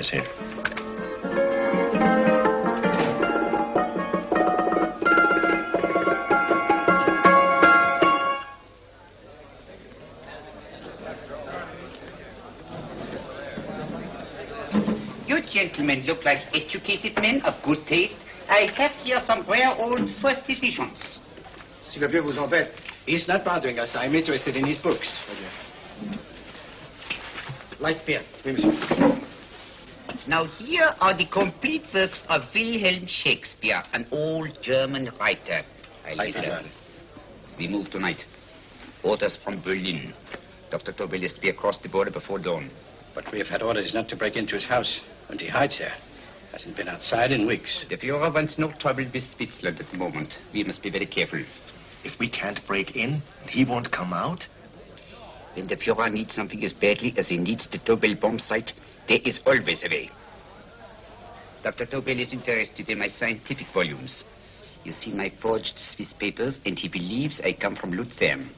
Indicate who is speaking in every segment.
Speaker 1: monsieur.
Speaker 2: You gentlemen look like educated men of good taste. I have here some rare old first editions.
Speaker 3: S'il veut bien vous embête.
Speaker 4: He's not bothering us. I'm interested in his books.
Speaker 3: Light beer. Oui, monsieur.
Speaker 2: Now here are the complete works of Wilhelm Shakespeare, an old German writer. We move tonight. Orders from Berlin. Dr. Tobel is to be across the border before dawn.
Speaker 4: But we have had orders not to break into his house. And he hides there. Hasn't been outside in weeks.
Speaker 2: The Führer wants no trouble with Switzerland at the moment. We must be very careful.
Speaker 1: If we can't break in, he won't come out?
Speaker 2: When the Führer needs something as badly as he needs the Tobel bomb site, there is always a way. Dr. Tobel is interested in my scientific volumes. You see my forged Swiss papers, and he believes I come from Lucerne.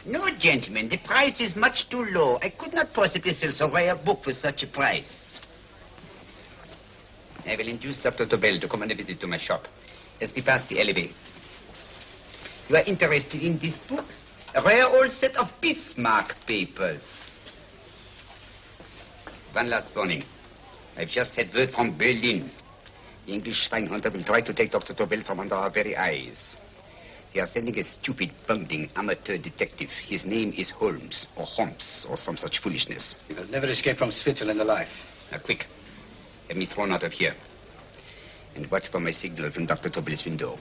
Speaker 2: No, gentlemen, the price is much too low. I could not possibly sell so rare a book for such a price. I will induce Dr. Tobel to come on a visit to my shop as we pass the alleyway. You are interested in this book? A rare old set of Bismarck papers. One last warning. I've just had word from Berlin. The English Schweinhunter will try to take Dr. Tobel from under our very eyes. They are sending a stupid, bungling amateur detective. His name is Holmes, or some such foolishness.
Speaker 4: He will never escape from Switzerland alive.
Speaker 2: Now, quick. Have me thrown out of here. And watch for my signal from Dr. Tobel's window.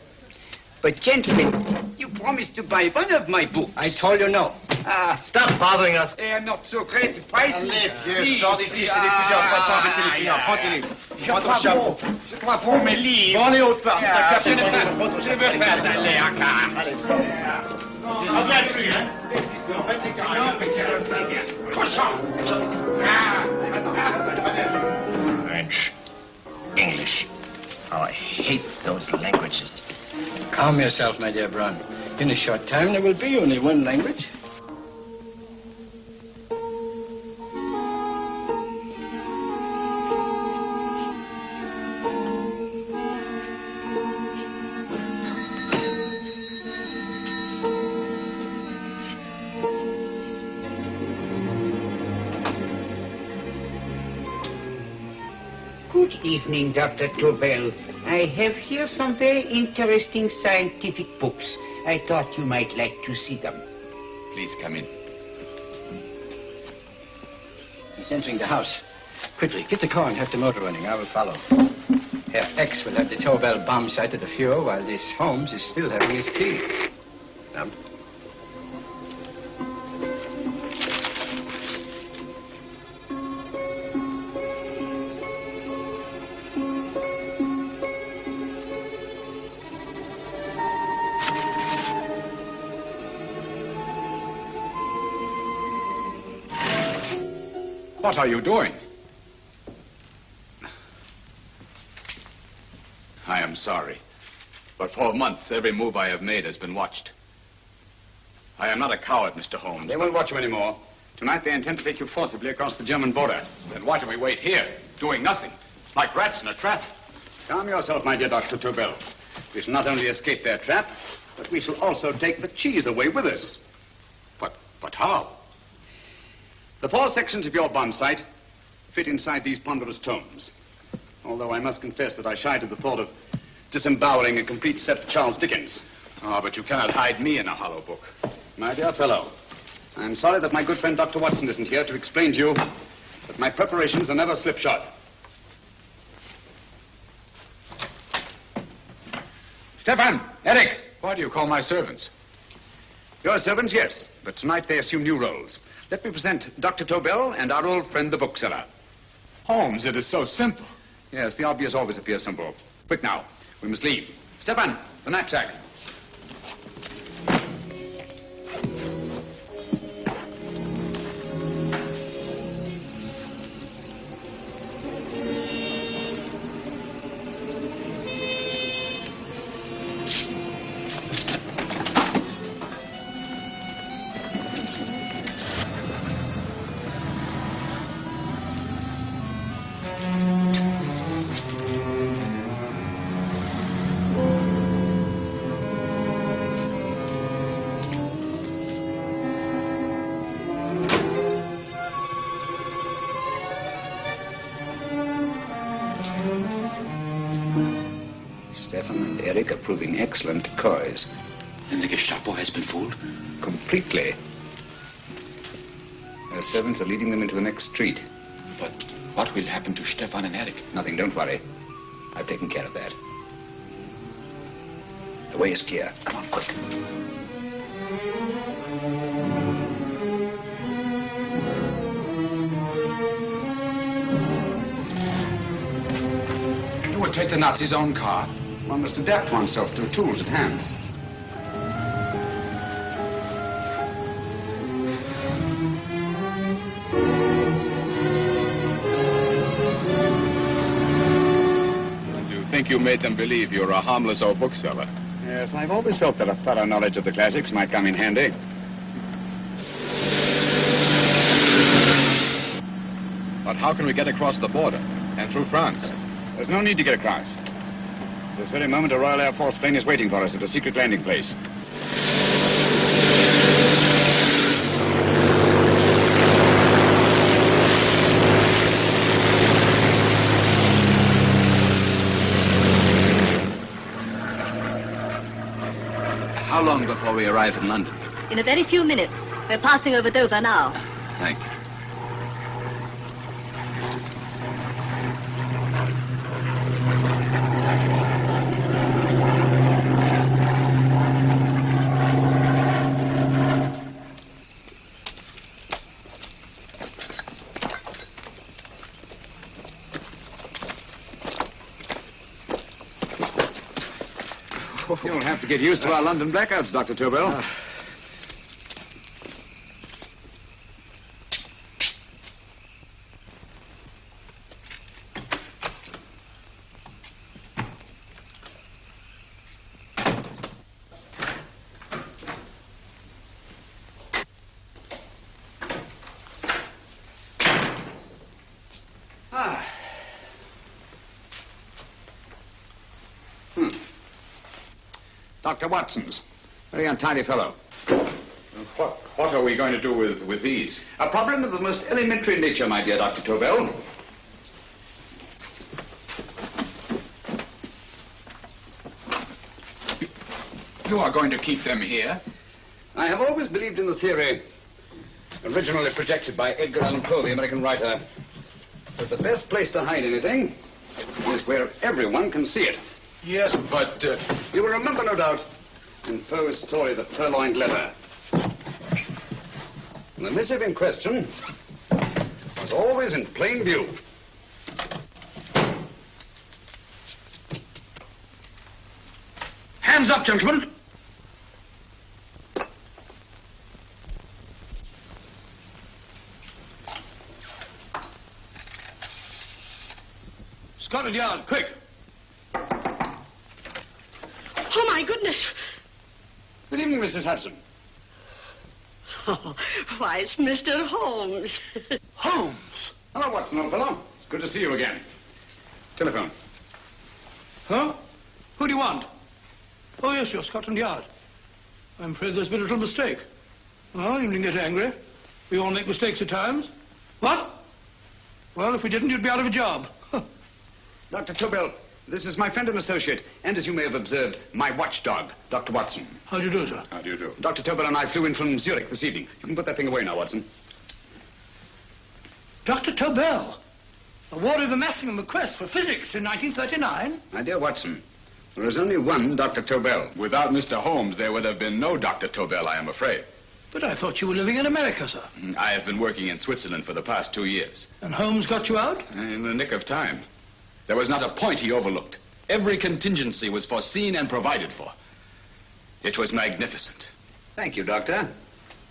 Speaker 2: But, gentlemen, you promised to buy one of my books.
Speaker 4: I told you no.
Speaker 1: Stop bothering us.
Speaker 2: They are not so great prices.
Speaker 3: Allez, vieux, sors d'ici, je t'ai dit plusieurs fois de pas embêter les clients. Prends tes livres. Prends ton chapeau.
Speaker 2: Je crois pour mes livres.
Speaker 3: Prends les hautes parts.
Speaker 2: Je ne veux pas aller à car.
Speaker 3: Allez, sors d'ici. Reviens plus, hein. Embête les clients.
Speaker 2: Cochon.
Speaker 1: French. English. Oh, I hate those languages.
Speaker 4: Calm yourself, my dear Brown. In a short time, there will be only one language.
Speaker 2: Good evening, Dr. Tobel. I have here some very interesting scientific books. I thought you might like to see them.
Speaker 5: Please come in.
Speaker 4: He's entering the house. Quickly, get the car and have the motor running. I will follow. Herr X will have the Tobel bomb site at the Führer while this Holmes is still having his tea.
Speaker 5: What are you doing? I am sorry, but for months every move I have made has been watched. I am not a coward, Mr. Holmes.
Speaker 6: They won't watch you anymore. Tonight they intend to take you forcibly across the German border.
Speaker 5: Then why do we wait here, doing nothing, like rats in a trap?
Speaker 6: Calm yourself, my dear Dr. Tobel. We shall not only escape their trap, but we shall also take the cheese away with us. But how? The 4 sections of your bomb site fit inside these ponderous tomes. Although I must confess that I shied at the thought of disemboweling a complete set of Charles Dickens.
Speaker 5: Oh, but you cannot hide me in a hollow book.
Speaker 6: My dear fellow, I'm sorry that my good friend Dr. Watson isn't here to explain to you that my preparations are never slipshod. Stefan! Eric!
Speaker 5: Why do you call my servants?
Speaker 6: Your servants, yes, but tonight they assume new roles. Let me present Dr. Tobel and our old friend, the bookseller.
Speaker 5: Holmes, it is so simple.
Speaker 6: Yes, the obvious always appears simple. Quick now, we must leave. Stefan, the knapsack. Stefan and Eric are proving excellent decoys.
Speaker 5: And the Gestapo has been fooled?
Speaker 6: Completely. Their servants are leading them into the next street.
Speaker 5: But what will happen to Stefan and Eric?
Speaker 6: Nothing, don't worry. I've taken care of that. The way is clear. Come on, quick.
Speaker 5: You would take the Nazis' own car.
Speaker 6: One must adapt oneself to the tools at hand.
Speaker 5: You made them believe you're a harmless old bookseller.
Speaker 6: Yes, I've always felt that a thorough knowledge of the classics might come in handy.
Speaker 5: But how can we get across the border and through France?
Speaker 6: There's no need to get across. At this very moment, a Royal Air Force plane is waiting for us at a secret landing place.
Speaker 5: How long before we arrive in London?
Speaker 7: In a very few minutes. We're passing over Dover now.
Speaker 5: Thank you.
Speaker 6: You'll have to get used to our London blackouts, Dr. Tobel. Dr. Watson's. Very untidy fellow.
Speaker 5: What are we going to do with these?
Speaker 6: A problem of the most elementary nature, my dear Dr. Tobel.
Speaker 5: You are going to keep them here?
Speaker 6: I have always believed in the theory, originally projected by Edgar Allan Poe, the American writer, that the best place to hide anything is where everyone can see it.
Speaker 5: Yes, but...
Speaker 6: You will remember, no doubt, in Poe's story, The Purloined Letter. The missive in question was always in plain view.
Speaker 3: Hands up, gentlemen. Scotland Yard, quick.
Speaker 7: Oh, my goodness.
Speaker 6: Good evening, Mrs. Hudson.
Speaker 7: Oh, why, it's Mr. Holmes.
Speaker 3: Holmes.
Speaker 6: Hello, Watson, old fellow. It's good to see you again. Telephone.
Speaker 3: Huh? Who do you want? Oh, yes, you're Scotland Yard. I'm afraid there's been a little mistake. Well, you needn't get angry. We all make mistakes at times. What? Well, if we didn't, you'd be out of a job.
Speaker 6: Dr. Tobel, this is my friend and associate, and as you may have observed, my watchdog, Dr. Watson.
Speaker 3: How do you do, sir?
Speaker 6: How do you do? Dr. Tobel and I flew in from Zurich this evening. You can put that thing away now, Watson.
Speaker 3: Dr. Tobel, awarded the Massingham Bequest for physics in 1939.
Speaker 6: My dear Watson, there is only one Dr. Tobel.
Speaker 5: Without Mr. Holmes, there would have been no Dr. Tobel, I am afraid.
Speaker 3: But I thought you were living in America, sir.
Speaker 5: I have been working in Switzerland for the past 2 years.
Speaker 3: And Holmes got you out?
Speaker 5: In the nick of time. There was not a point he overlooked. Every contingency was foreseen and provided for. It was magnificent.
Speaker 6: Thank you, Doctor.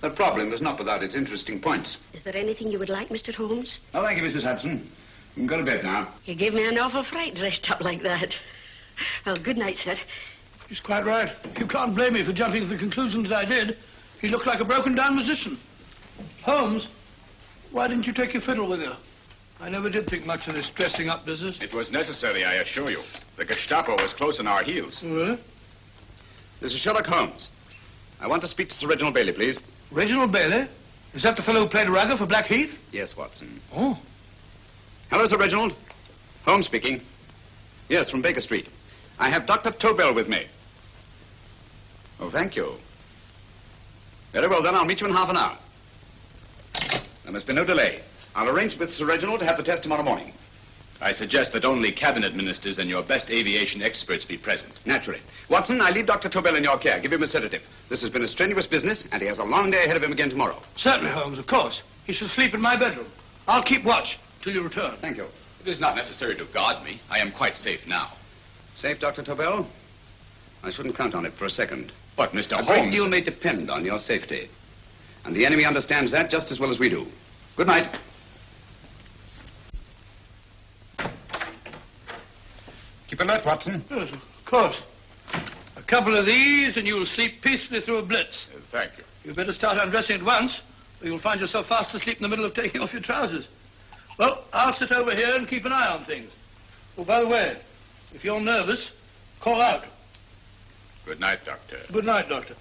Speaker 6: The problem is not without its interesting points.
Speaker 7: Is there anything you would like, Mr. Holmes?
Speaker 6: Oh, thank you, Mrs. Hudson. You can go to bed now.
Speaker 7: You gave me an awful fright dressed up like that. Well, good night, sir.
Speaker 3: He's quite right. You can't blame me for jumping to the conclusion that I did. He looked like a broken-down musician. Holmes, why didn't you take your fiddle with you? I never did think much of this dressing-up business.
Speaker 5: It was necessary, I assure you. The Gestapo was close on our heels.
Speaker 3: Really?
Speaker 6: This is Sherlock Holmes. I want to speak to Sir Reginald Bailey, please.
Speaker 3: Reginald Bailey? Is that the fellow who played Rugger for Blackheath?
Speaker 6: Yes, Watson.
Speaker 3: Oh.
Speaker 6: Hello, Sir Reginald. Holmes speaking. Yes, from Baker Street. I have Dr. Tobel with me. Oh, thank you. Very well, then. I'll meet you in half an hour. There must be no delay. I'll arrange with Sir Reginald to have the test tomorrow morning.
Speaker 5: I suggest that only cabinet ministers and your best aviation experts be present.
Speaker 6: Naturally. Watson, I leave Dr. Tobel in your care. Give him a sedative. This has been a strenuous business, and he has a long day ahead of him again tomorrow.
Speaker 3: Certainly, Holmes, of course. He shall sleep in my bedroom. I'll keep watch till you return.
Speaker 6: Thank you.
Speaker 5: It is not necessary to guard me. I am quite safe now.
Speaker 6: Safe, Dr. Tobel? I shouldn't count on it for a second.
Speaker 5: But, Mr.
Speaker 6: A
Speaker 5: Holmes...
Speaker 6: great deal may depend on your safety. And the enemy understands that just as well as we do. Good night. Keep alert, Watson.
Speaker 3: Yes, of course. A couple of these and you'll sleep peacefully through a blitz.
Speaker 5: Thank you.
Speaker 3: You'd better start undressing at once, or you'll find yourself fast asleep in the middle of taking off your trousers. Well, I'll sit over here and keep an eye on things. Oh, by the way, if you're nervous, call out.
Speaker 5: Good night, Doctor.
Speaker 3: Good night, Doctor.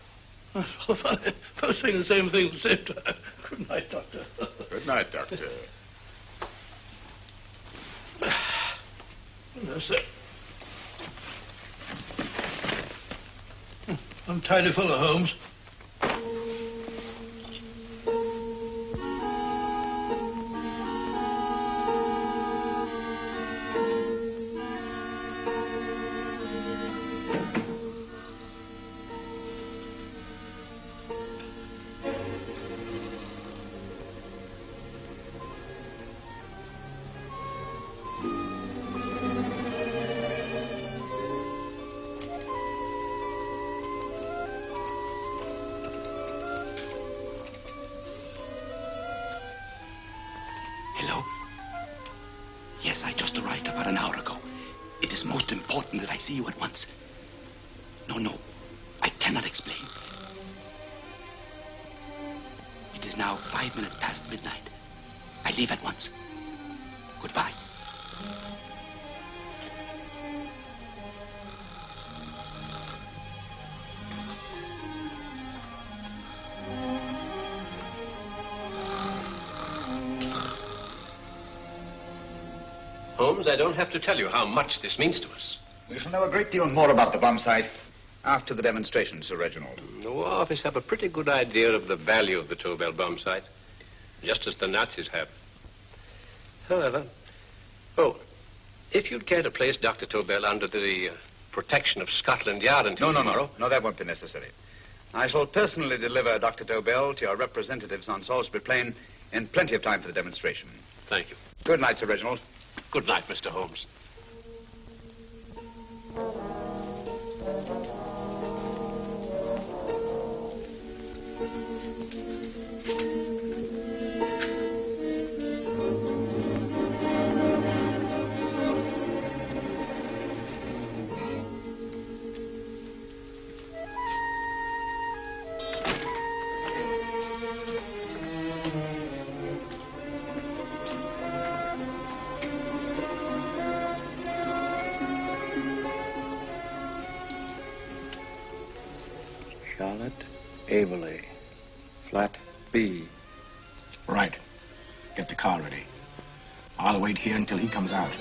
Speaker 3: That's so funny. Both saying the same thing at the same time. Good night, Doctor.
Speaker 5: Good night, Doctor.
Speaker 3: No, sir. I'm tidy full of Holmes.
Speaker 2: Hello? Yes, I just arrived about an hour ago. It is most important that I see you at once. No, I cannot explain. It is now 5 minutes past midnight. I leave at once. Goodbye.
Speaker 8: Holmes, I don't have to tell you how much this means to us.
Speaker 6: We shall know a great deal more about the bomb site after the demonstration, Sir Reginald.
Speaker 8: The War Office have a pretty good idea of the value of the Tobel bomb site, just as the Nazis have. However, if you'd care to place Dr. Tobel under the protection of Scotland Yard until tomorrow...
Speaker 6: No, that won't be necessary. I shall personally deliver Dr. Tobel to your representatives on Salisbury Plain in plenty of time for the demonstration.
Speaker 8: Thank you.
Speaker 6: Good night, Sir Reginald.
Speaker 8: Good night, Mr. Holmes.
Speaker 9: Charlotte Averley, flat B.
Speaker 6: Right. Get the car ready. I'll wait here until he comes out.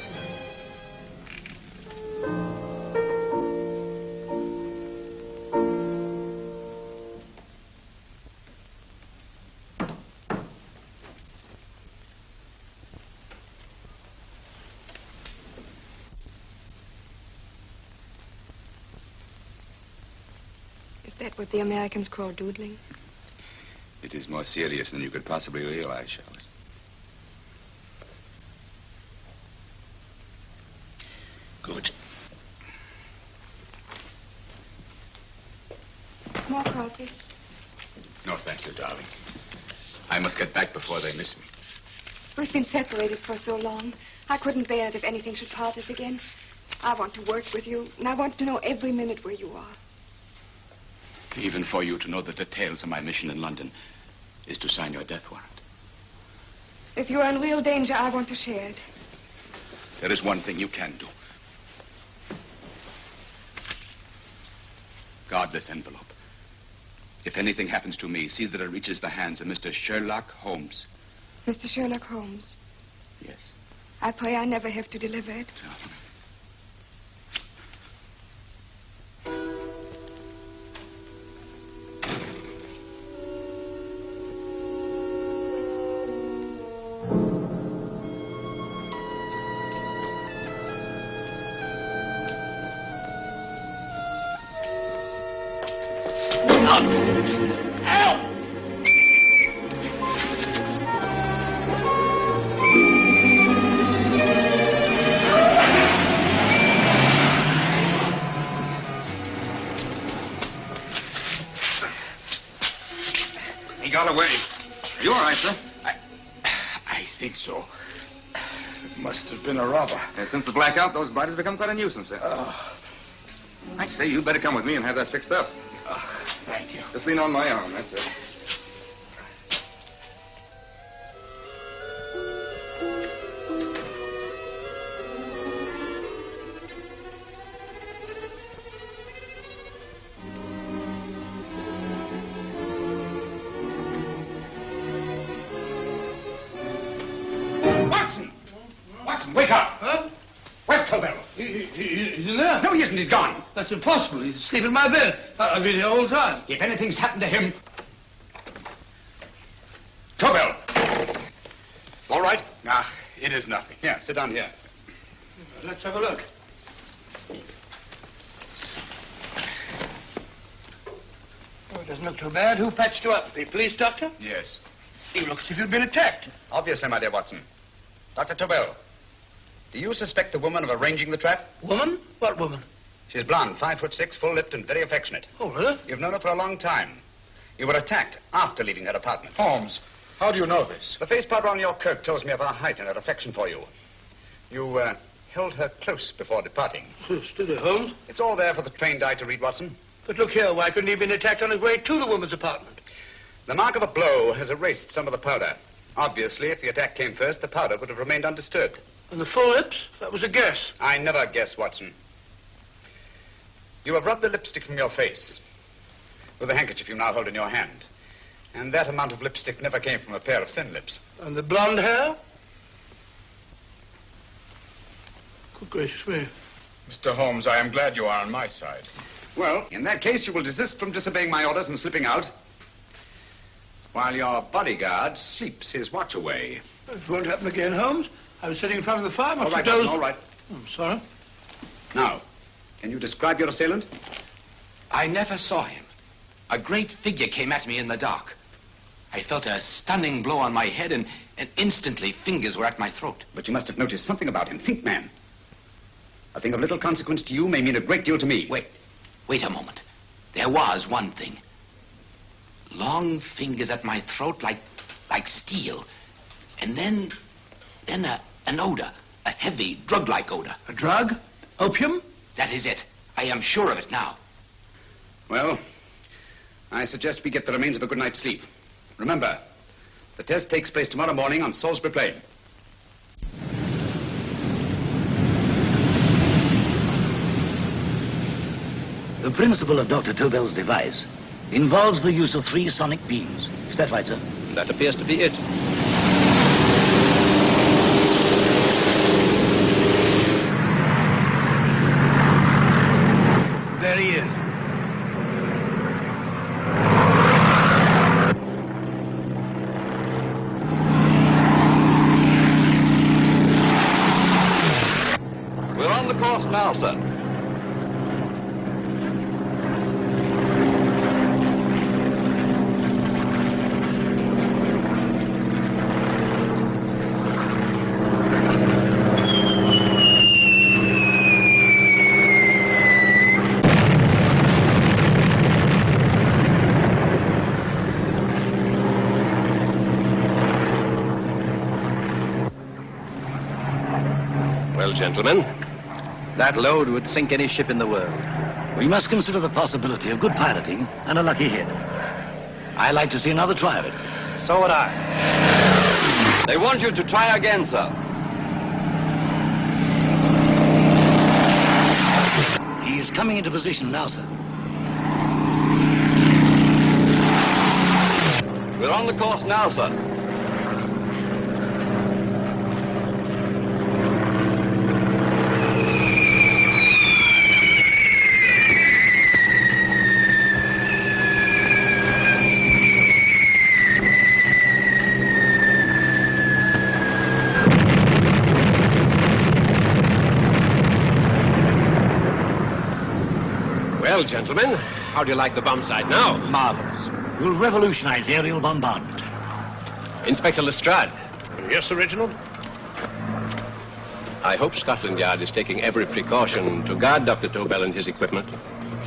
Speaker 10: Is that what the Americans call doodling?
Speaker 6: It is more serious than you could possibly realize, Charlotte. Good.
Speaker 10: More coffee?
Speaker 6: No, thank you, darling. I must get back before they miss me.
Speaker 10: We've been separated for so long. I couldn't bear it if anything should part us again. I want to work with you, and I want to know every minute where you are.
Speaker 6: Even for you to know the details of my mission in London is to sign your death warrant.
Speaker 10: If you're in real danger, I want to share it.
Speaker 6: There is one thing you can do. Guard this envelope. If anything happens to me, see that it reaches the hands of Mr. Sherlock Holmes.
Speaker 10: Mr. Sherlock Holmes.
Speaker 6: Yes.
Speaker 10: I pray I never have to deliver it.
Speaker 3: out! Help!
Speaker 6: He got away. Are you all right, sir?
Speaker 3: I think so. It must have been a robber.
Speaker 6: Since the blackout, those bodies have become quite a nuisance, sir. I say, you better come with me and have that fixed up.
Speaker 3: Thank you.
Speaker 6: Just lean on my arm, that's it. Watson, wake up!
Speaker 3: Huh?
Speaker 6: Where's Tobel?
Speaker 3: He's in there.
Speaker 6: No, he isn't. He's gone.
Speaker 3: That's impossible. He's asleep in my bed. I've been here all the time.
Speaker 6: If anything's happened to him... Tobel! All right? It is nothing. Here, sit down here.
Speaker 3: Let's have a look. Oh, it doesn't look too bad. Who patched you up? The police doctor?
Speaker 6: Yes.
Speaker 3: You look as if you'd been attacked.
Speaker 6: Obviously, my dear Watson. Dr. Tobel, do you suspect the woman of arranging the trap?
Speaker 3: Woman? What woman?
Speaker 6: She's blonde, 5'6", full-lipped, and very affectionate.
Speaker 3: Oh, really?
Speaker 6: You've known her for a long time. You were attacked after leaving her apartment.
Speaker 5: Holmes, how do you know this?
Speaker 6: The face powder on your coat tells me of her height and her affection for you. You held her close before departing.
Speaker 3: Steady, Holmes.
Speaker 6: It's all there for the trained eye to read, Watson.
Speaker 3: But look here, why couldn't he have been attacked on his way to the woman's apartment?
Speaker 6: The mark of a blow has erased some of the powder. Obviously, if the attack came first, the powder would have remained undisturbed.
Speaker 3: And the full lips? That was a guess.
Speaker 6: I never guess, Watson. You have rubbed the lipstick from your face with the handkerchief you now hold in your hand. And that amount of lipstick never came from a pair of thin lips.
Speaker 3: And the blonde hair? Good gracious me.
Speaker 5: Mr. Holmes, I am glad you are on my side.
Speaker 6: Well, in that case, you will desist from disobeying my orders and slipping out while your bodyguard sleeps his watch away.
Speaker 3: It won't happen again, Holmes. I was sitting in front of the fire.
Speaker 6: All right, Watson, all right.
Speaker 3: I'm sorry.
Speaker 6: Now, can you describe your assailant?
Speaker 2: I never saw him. A great figure came at me in the dark. I felt a stunning blow on my head, and instantly fingers were at my throat.
Speaker 6: But you must have noticed something about him. Think, man. A thing of little consequence to you may mean a great deal to me.
Speaker 2: Wait a moment. There was one thing. Long fingers at my throat like steel. And then an odor. A heavy, drug-like odor.
Speaker 3: A drug? Opium?
Speaker 2: That is it. I am sure of it now.
Speaker 6: Well, I suggest we get the remains of a good night's sleep. Remember, the test takes place tomorrow morning on Salisbury Plain.
Speaker 11: The principle of Dr. Tobel's device involves the use of 3 sonic beams. Is that right, sir?
Speaker 8: That appears to be it.
Speaker 3: There he is.
Speaker 12: We're on the course now, sir.
Speaker 8: Gentlemen,
Speaker 11: that load would sink any ship in the world. We must consider the possibility of good piloting and a lucky hit. I like to see another try of it.
Speaker 12: So would I. They want you to try again, sir.
Speaker 11: He's coming into position now, sir.
Speaker 12: We're on the course now, sir.
Speaker 8: Well, gentlemen, How do you like the bomb site now?
Speaker 11: Marvelous. You'll revolutionize aerial bombardment.
Speaker 8: Inspector Lestrade.
Speaker 13: Yes, Sir Reginald?
Speaker 8: I hope Scotland Yard is taking every precaution to guard Dr. Tobel and his equipment.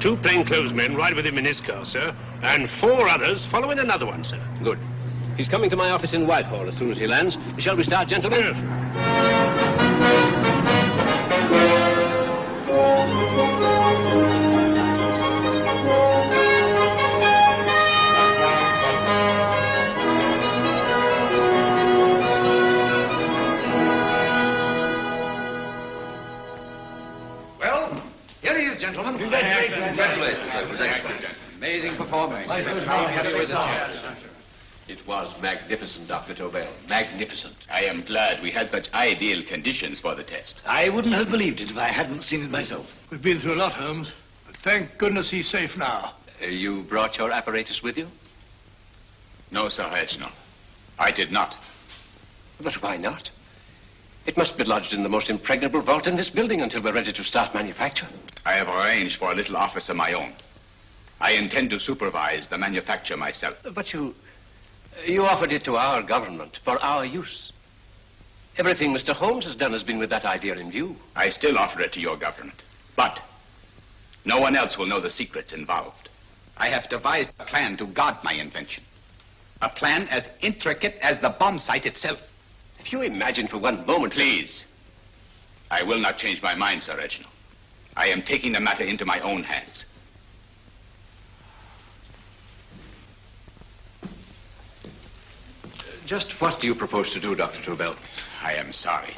Speaker 13: 2 plainclothesmen ride with him in his car, sir, and 4 others follow in another one, sir.
Speaker 8: Good. He's coming to my office in Whitehall as soon as he lands. Shall we start, gentlemen?
Speaker 13: Yes.
Speaker 6: Well, here he is, gentlemen.
Speaker 12: Congratulations, sir. It was excellent.
Speaker 6: Amazing performance.
Speaker 8: It was magnificent, Dr. Tobel. Magnificent.
Speaker 5: I am glad we had such ideal conditions for the test.
Speaker 11: I wouldn't have believed it if I hadn't seen it myself.
Speaker 3: We've been through a lot, Holmes, but thank goodness he's safe now.
Speaker 8: You brought your apparatus with you?
Speaker 5: No, Sir Reginald. I did not.
Speaker 8: But why not? It must be lodged in the most impregnable vault in this building until we're ready to start manufacture.
Speaker 5: I have arranged for a little office of my own. I intend to supervise the manufacture myself.
Speaker 8: But you offered it to our government for our use. Everything Mr. Holmes has done has been with that idea in view.
Speaker 5: I still offer it to your government. But no one else will know the secrets involved. I have devised a plan to guard my invention. A plan as intricate as the bomb site itself.
Speaker 8: If you imagine for one moment...
Speaker 5: Please. I will not change my mind, Sir Reginald. I am taking the matter into my own hands.
Speaker 8: Just what do you propose to do, Dr. Tobel?
Speaker 5: I am sorry.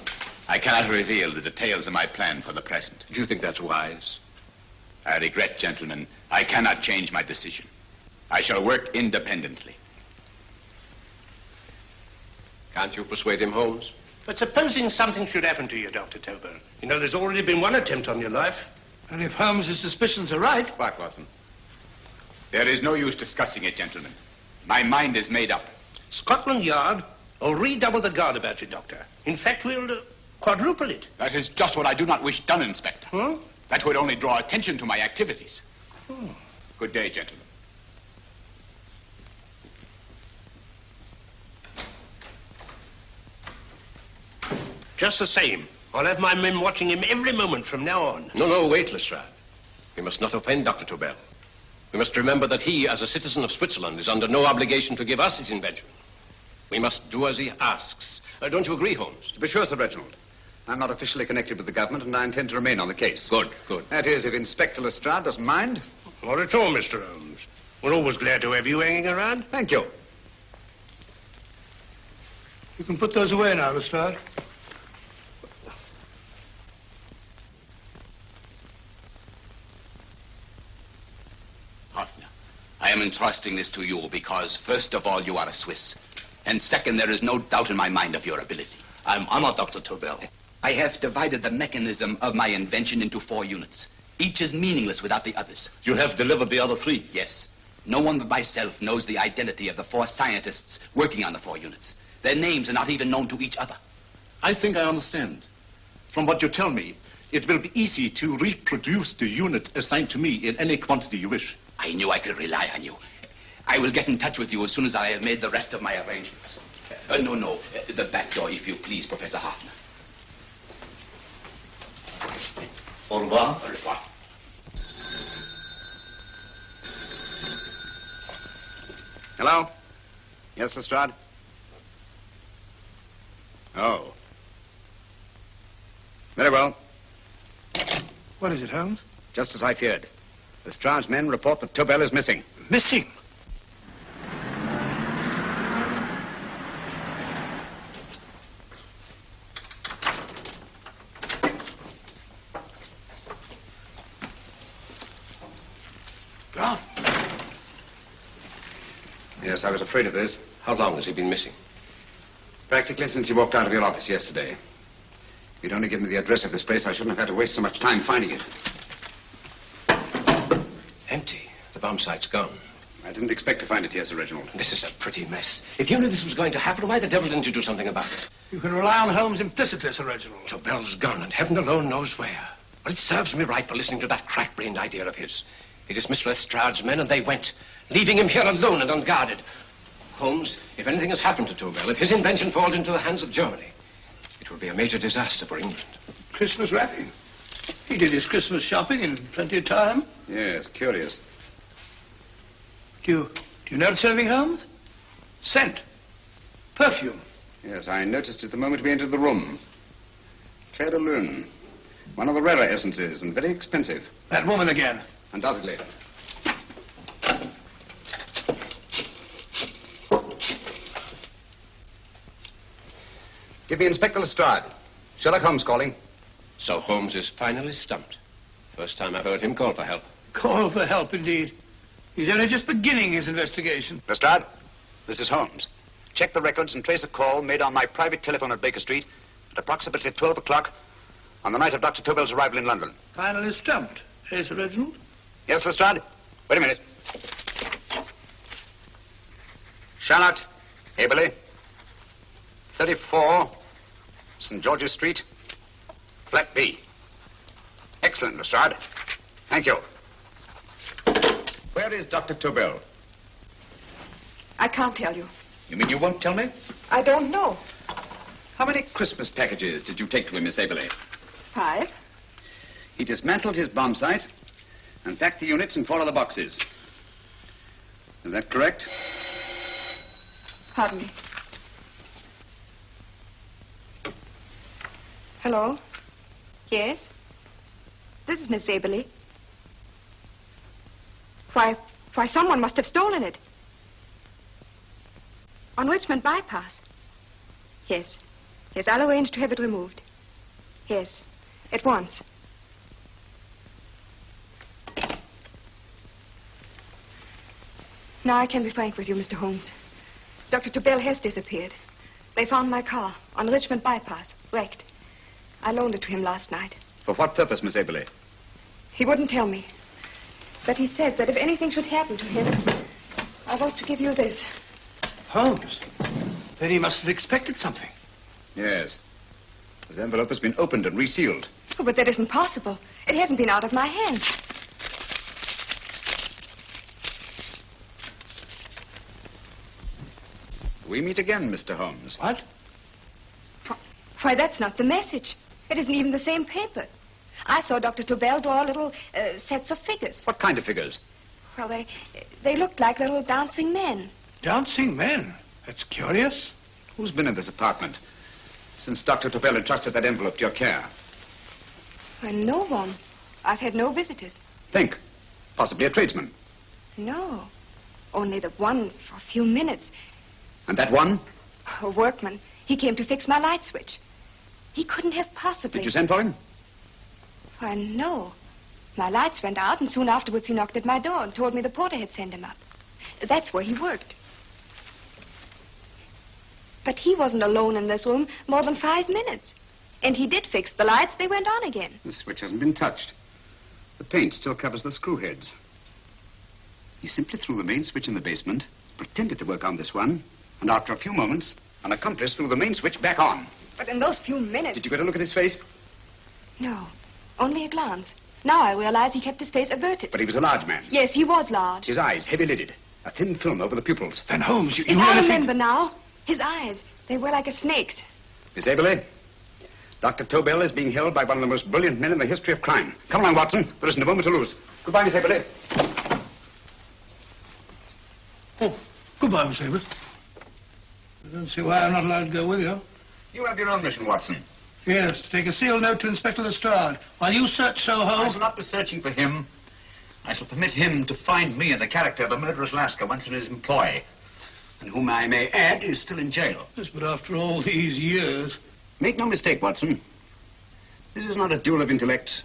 Speaker 5: I cannot reveal the details of my plan for the present.
Speaker 8: Do you think that's wise?
Speaker 5: I regret, gentlemen, I cannot change my decision. I shall work independently.
Speaker 8: Can't you persuade him, Holmes?
Speaker 13: But supposing something should happen to you, Dr. Tobel. You know, there's already been one attempt on your life.
Speaker 3: And if Holmes's suspicions are right...
Speaker 5: What, Watson? There is no use discussing it, gentlemen. My mind is made up.
Speaker 13: Scotland Yard will redouble the guard about you, Doctor. In fact, we'll quadruple it.
Speaker 5: That is just what I do not wish done, Inspector.
Speaker 13: Huh?
Speaker 5: That would only draw attention to my activities. Good day, gentlemen.
Speaker 13: Just the same, I'll have my men watching him every moment from now on.
Speaker 8: No, wait, Lestrade. We must not offend Dr. Tobel. We must remember that he, as a citizen of Switzerland, is under no obligation to give us his invention. We must do as he asks. Don't you agree, Holmes?
Speaker 6: To be sure, Sir Reginald. I'm not officially connected with the government, and I intend to remain on the case.
Speaker 8: Good.
Speaker 6: That is, if Inspector Lestrade doesn't mind.
Speaker 13: Not at all, Mr. Holmes. We're always glad to have you hanging around.
Speaker 6: Thank you.
Speaker 3: You can put those away now, Lestrade.
Speaker 5: Hoffner, I am entrusting this to you because, first of all, you are a Swiss. And second, there is no doubt in my mind of your ability.
Speaker 11: I'm honored, Dr. Tobel.
Speaker 5: I have divided the mechanism of my invention into 4 units. Each is meaningless without the others.
Speaker 11: You have delivered the other 3?
Speaker 5: Yes. No one but myself knows the identity of the 4 scientists working on the 4 units. Their names are not even known to each other.
Speaker 14: I think I understand. From what you tell me, it will be easy to reproduce the unit assigned to me in any quantity you wish.
Speaker 5: I knew I could rely on you. I will get in touch with you as soon as I have made the rest of my arrangements. No. The back door, if you please, Professor Hoffner.
Speaker 11: Au revoir.
Speaker 5: Au revoir.
Speaker 6: Hello? Yes, Lestrade? Oh. Very well.
Speaker 3: What is it, Holmes?
Speaker 6: Just as I feared. Lestrade's men report that Tobel is missing.
Speaker 3: Missing? Gone.
Speaker 6: Yes, I was afraid of this.
Speaker 8: How long has he been missing?
Speaker 6: Practically since you walked out of your office yesterday. If you'd only given me the address of this place, I shouldn't have had to waste so much time finding it.
Speaker 8: Empty. The bomb site's gone.
Speaker 6: I didn't expect to find it here, Sir Reginald.
Speaker 8: This is a pretty mess. If you knew this was going to happen, why the devil didn't you do something about it?
Speaker 3: You can rely on Holmes implicitly, Sir Reginald.
Speaker 8: Tobel's gone, and heaven alone knows where. But it serves me right for listening to that crack-brained idea of his. He dismissed Lestrade's men, and they went, leaving him here alone and unguarded. Holmes, if anything has happened to Tobel, if his invention falls into the hands of Germany, it will be a major disaster for England.
Speaker 3: Christmas wrapping. He did his Christmas shopping in plenty of time.
Speaker 6: Yes, curious.
Speaker 3: Do you notice anything, Holmes? Scent. Perfume.
Speaker 6: Yes, I noticed it the moment we entered the room. Claire de Lune. One of the rarer essences and very expensive.
Speaker 3: That woman again.
Speaker 6: Undoubtedly. Give me Inspector Lestrade. Sherlock Holmes calling.
Speaker 8: So Holmes is finally stumped. First time I've heard him call for help.
Speaker 3: Call for help, indeed. He's only just beginning his investigation.
Speaker 6: Lestrade, this is Holmes. Check the records and trace a call made on my private telephone at Baker Street at approximately 12 o'clock on the night of Dr. Tobel's arrival in London.
Speaker 3: Finally stumped. Eh, Sir Reginald?
Speaker 6: Yes, Lestrade? Wait a minute. Charlotte, Aberley, 34, St. George's Street, flat B. Excellent, Lestrade. Thank you. Where is Dr. Tobel?
Speaker 10: I can't tell you.
Speaker 6: You mean you won't tell me?
Speaker 10: I don't know.
Speaker 6: How many Christmas packages did you take to him, Miss Aberley?
Speaker 10: 5.
Speaker 6: He dismantled his bomb site and packed the units in 4 other boxes. Is that correct?
Speaker 10: Pardon me. Hello? Yes? This is Miss Aberley. Why, someone must have stolen it. On Richmond Bypass. Yes. Yes, I'll arrange to have it removed. Yes, at once. Now I can be frank with you, Mr. Holmes. Dr. Tobel has disappeared. They found my car on Richmond Bypass, wrecked. I loaned it to him last night.
Speaker 6: For what purpose, Miss Aberley?
Speaker 10: He wouldn't tell me. But he said that if anything should happen to him, I was to give you this.
Speaker 3: Holmes? Then he must have expected something.
Speaker 6: Yes. His envelope has been opened and resealed.
Speaker 10: Oh, but that isn't possible. It hasn't been out of my hands.
Speaker 6: We meet again, Mr. Holmes.
Speaker 3: What?
Speaker 10: Why, that's not the message. It isn't even the same paper. I saw Dr. Tobel draw little sets of figures.
Speaker 6: What kind of figures?
Speaker 10: Well, they looked like little dancing men.
Speaker 3: Dancing men? That's curious.
Speaker 6: Who's been in this apartment since Dr. Tobel entrusted that envelope to your care?
Speaker 10: Well, no one. I've had no visitors.
Speaker 6: Think. Possibly a tradesman.
Speaker 10: No. Only the one for a few minutes.
Speaker 6: And that one?
Speaker 10: A workman. He came to fix my light switch. He couldn't have possibly...
Speaker 6: Did you send for him?
Speaker 10: Why, no. My lights went out, and soon afterwards he knocked at my door and told me the porter had sent him up. That's where he worked. But he wasn't alone in this room more than 5 minutes. And he did fix the lights. They went on again.
Speaker 6: The switch hasn't been touched. The paint still covers the screw heads. He simply threw the main switch in the basement, pretended to work on this one, and after a few moments, an accomplice threw the main switch back on.
Speaker 10: But in those few minutes...
Speaker 6: Did you get a look at his face?
Speaker 10: No, only a glance. Now I realize he kept his face averted.
Speaker 6: But he was a large man.
Speaker 10: Yes, he was large.
Speaker 6: His eyes, heavy-lidded. A thin film over the pupils.
Speaker 3: Van Holmes, you
Speaker 10: I
Speaker 3: really
Speaker 10: remember now. His eyes, they were like a snake's.
Speaker 6: Miss Aberley, Dr. Tobel is being held by one of the most brilliant men in the history of crime. Come along, Watson. There isn't a moment to lose. Goodbye, Miss Aberley.
Speaker 3: Oh, goodbye, Miss Aberley. I don't see why I'm not allowed to go with you.
Speaker 6: You have your own mission, Watson.
Speaker 3: Yes, to take a sealed note to Inspector Lestrade. While you search Soho...
Speaker 14: I shall not be searching for him. I shall permit him to find me in the character of a murderous Lascar once in his employ, and whom I may add is still in jail.
Speaker 3: Yes, but after all these years...
Speaker 6: Make no mistake, Watson. This is not a duel of intellects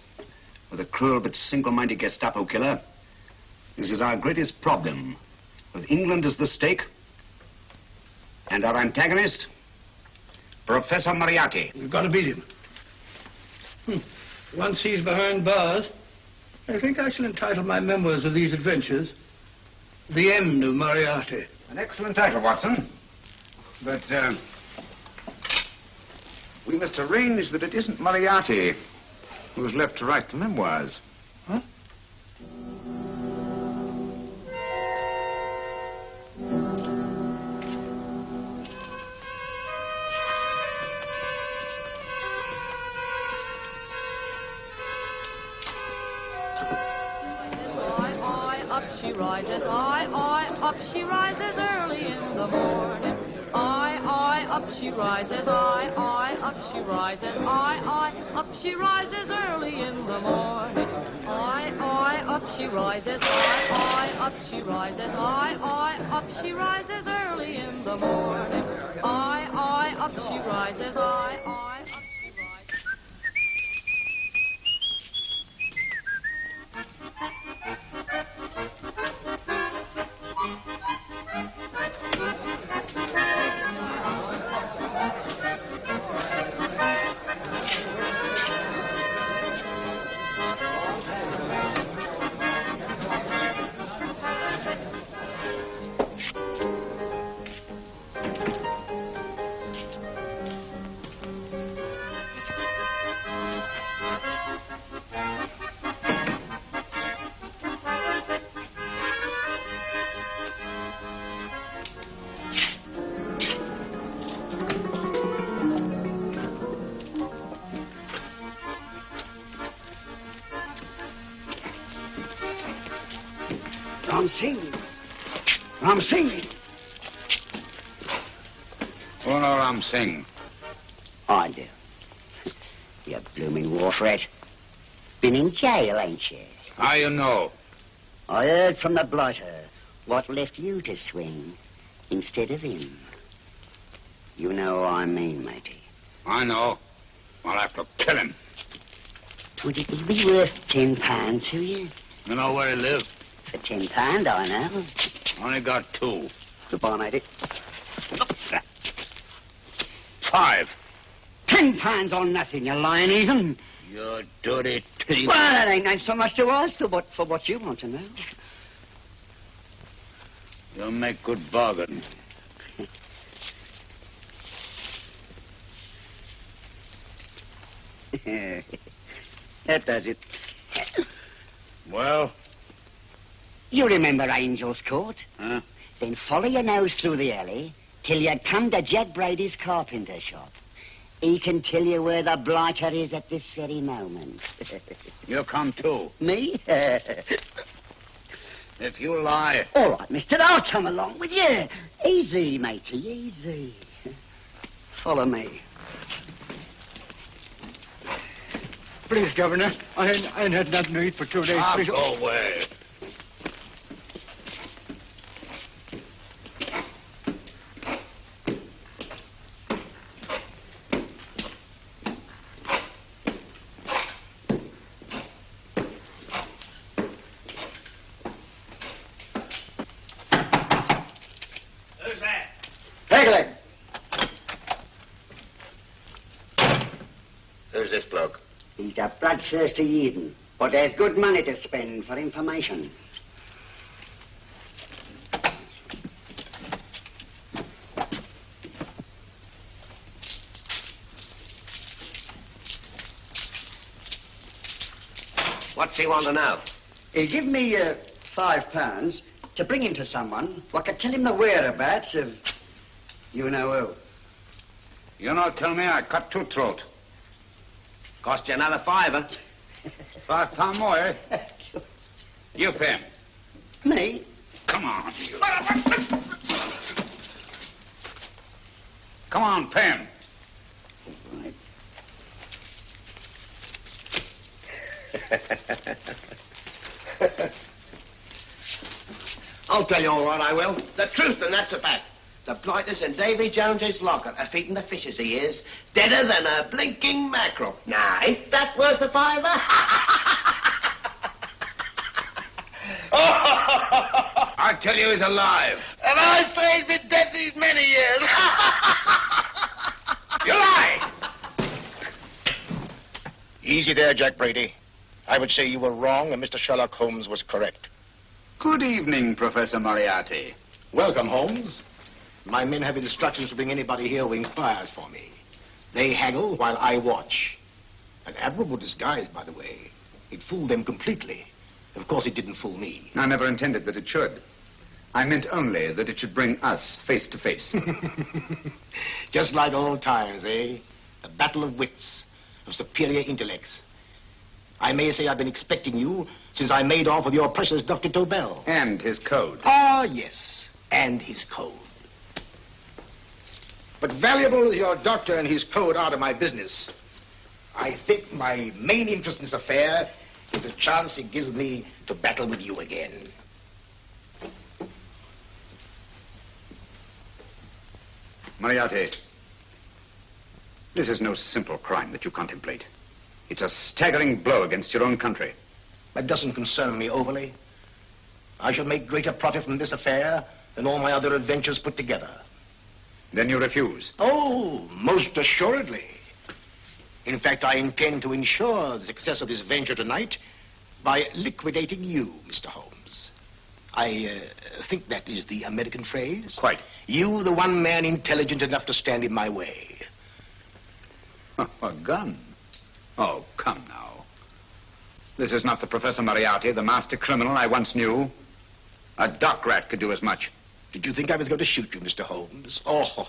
Speaker 6: with a cruel but single-minded Gestapo killer. This is our greatest problem, with England as the stake, and our antagonist, Professor Moriarty.
Speaker 3: We've got to beat him. Once he's behind bars, I think I shall entitle my memoirs of these adventures, The End of Moriarty.
Speaker 6: An excellent title, Watson. But, we must arrange that it isn't Moriarty who's left to write the memoirs.
Speaker 3: Huh?
Speaker 15: rises, I, up she rises early in the morning. I, up she rises, I, up she rises, I, up she rises early in the morning. I, up she rises, I, up she rises, I, up she rises early in the morning. I, up she rises, I, up she rises.
Speaker 2: Ram Singh.
Speaker 14: Who know Ram Singh?
Speaker 2: I do. You blooming wharf rat. Been in jail, ain't you?
Speaker 14: How you know?
Speaker 2: I heard from the blighter what left you to swing instead of him. You know what I mean, matey.
Speaker 14: I know. I'll have to kill him.
Speaker 2: Would it be worth £10 to you?
Speaker 14: You know where he lives?
Speaker 2: For £10, I know.
Speaker 14: Only got 2.
Speaker 2: Goodbye, matey.
Speaker 14: 5.
Speaker 2: £10 on nothing, you lying heathen.
Speaker 14: You dirty thief.
Speaker 2: Well, that ain't so much to ask for what you want to know.
Speaker 14: You'll make good bargain.
Speaker 2: That does it.
Speaker 14: Well?
Speaker 2: You remember Angel's Court?
Speaker 14: Huh?
Speaker 2: Then follow your nose through the alley till you come to Jack Brady's carpenter shop. He can tell you where the blighter is at this very moment.
Speaker 14: You come too.
Speaker 2: Me?
Speaker 14: If you lie...
Speaker 2: All right, mister, I'll come along with you. Easy, matey, easy. Follow me.
Speaker 3: Please, Governor, I ain't had nothing to eat for 2 days.
Speaker 14: I'll
Speaker 3: Please.
Speaker 14: go away.
Speaker 11: Who's this bloke?
Speaker 2: He's a bloodthirsty heathen, but there's good money to spend for information.
Speaker 11: What's he want to know?
Speaker 2: He give me £5 to bring him to someone who could tell him the whereabouts of you know who.
Speaker 14: You not tell me I cut 2 throat.
Speaker 11: Cost you another £5.
Speaker 14: £5 more, eh? You pay him.
Speaker 2: Me?
Speaker 14: Come on, you. Come on, pay him.
Speaker 2: Right.
Speaker 11: I'll tell you all right, I will. The truth, and that's a fact. The blighters in Davy Jones's locker are feeding the fishes, he is. Deader than a blinking mackerel. Now, ain't that worth a £5?
Speaker 14: I tell you he's alive.
Speaker 11: And I say he's been dead these many years.
Speaker 14: You lie!
Speaker 1: Easy there, Jack Brady. I would say you were wrong and Mr. Sherlock Holmes was correct.
Speaker 5: Good evening, Professor Moriarty.
Speaker 1: Welcome, Holmes. My men have instructions to bring anybody here who inquires for me. They haggle while I watch. An admirable disguise, by the way. It fooled them completely. Of course, it didn't fool me.
Speaker 5: I never intended that it should. I meant only that it should bring us face to face.
Speaker 1: Just like old times, eh? A battle of wits, of superior intellects. I may say I've been expecting you since I made off with your precious Dr. Tobel.
Speaker 5: And his code.
Speaker 1: Ah, yes, and his code. But valuable as your doctor and his code are to my business, I think my main interest in this affair is the chance it gives me to battle with you again.
Speaker 5: Moriarty, this is no simple crime that you contemplate. It's a staggering blow against your own country.
Speaker 1: That doesn't concern me overly. I shall make greater profit from this affair than all my other adventures put together.
Speaker 5: Then you refuse?
Speaker 1: Oh, most assuredly. In fact, I intend to ensure the success of this venture tonight by liquidating you, Mr. Holmes. I think that is the American phrase.
Speaker 5: Quite.
Speaker 1: You, the one man intelligent enough to stand in my way.
Speaker 5: A gun? Oh, come now. This is not the Professor Moriarty, the master criminal I once knew. A dock rat could do as much.
Speaker 1: Did you think I was going to shoot you, Mr. Holmes? Oh,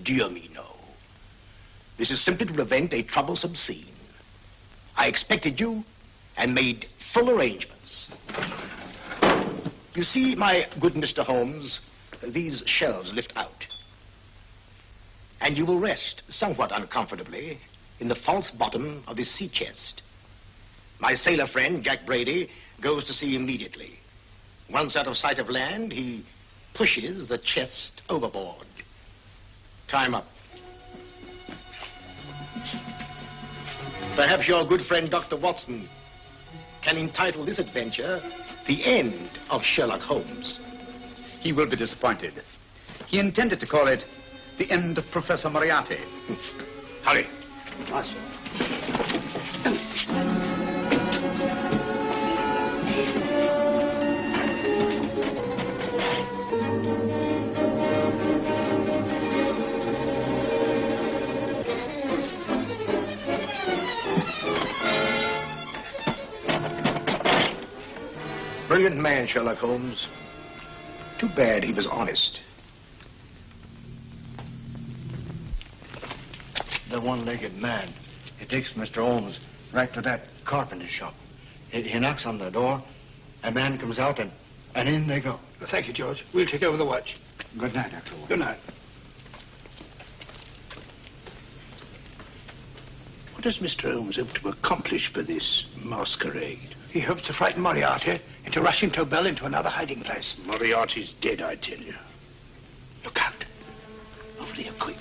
Speaker 1: dear me, no. This is simply to prevent a troublesome scene. I expected you and made full arrangements. You see, my good Mr. Holmes, these shelves lift out. And you will rest somewhat uncomfortably in the false bottom of this sea chest. My sailor friend, Jack Brady, goes to sea immediately. Once out of sight of land, he pushes the chest overboard. Time up. Perhaps your good friend, Dr. Watson, can entitle this adventure The End of Sherlock Holmes.
Speaker 5: He will be disappointed. He intended to call it The End of Professor Moriarty.
Speaker 1: Hurry. Brilliant man, Sherlock Holmes. Too bad he was honest.
Speaker 9: The one-legged man. He takes Mr. Holmes right to that carpenter shop. He knocks on the door. A man comes out, and in they go.
Speaker 3: Thank you, George. We'll take over the watch.
Speaker 9: Good night, Dr. Holmes.
Speaker 3: Good night. What does Mr. Holmes hope to accomplish by this masquerade? He hopes to frighten Moriarty into rushing Tobel into another hiding place. Moriarty's dead, I tell you. Look out. Over here, quick.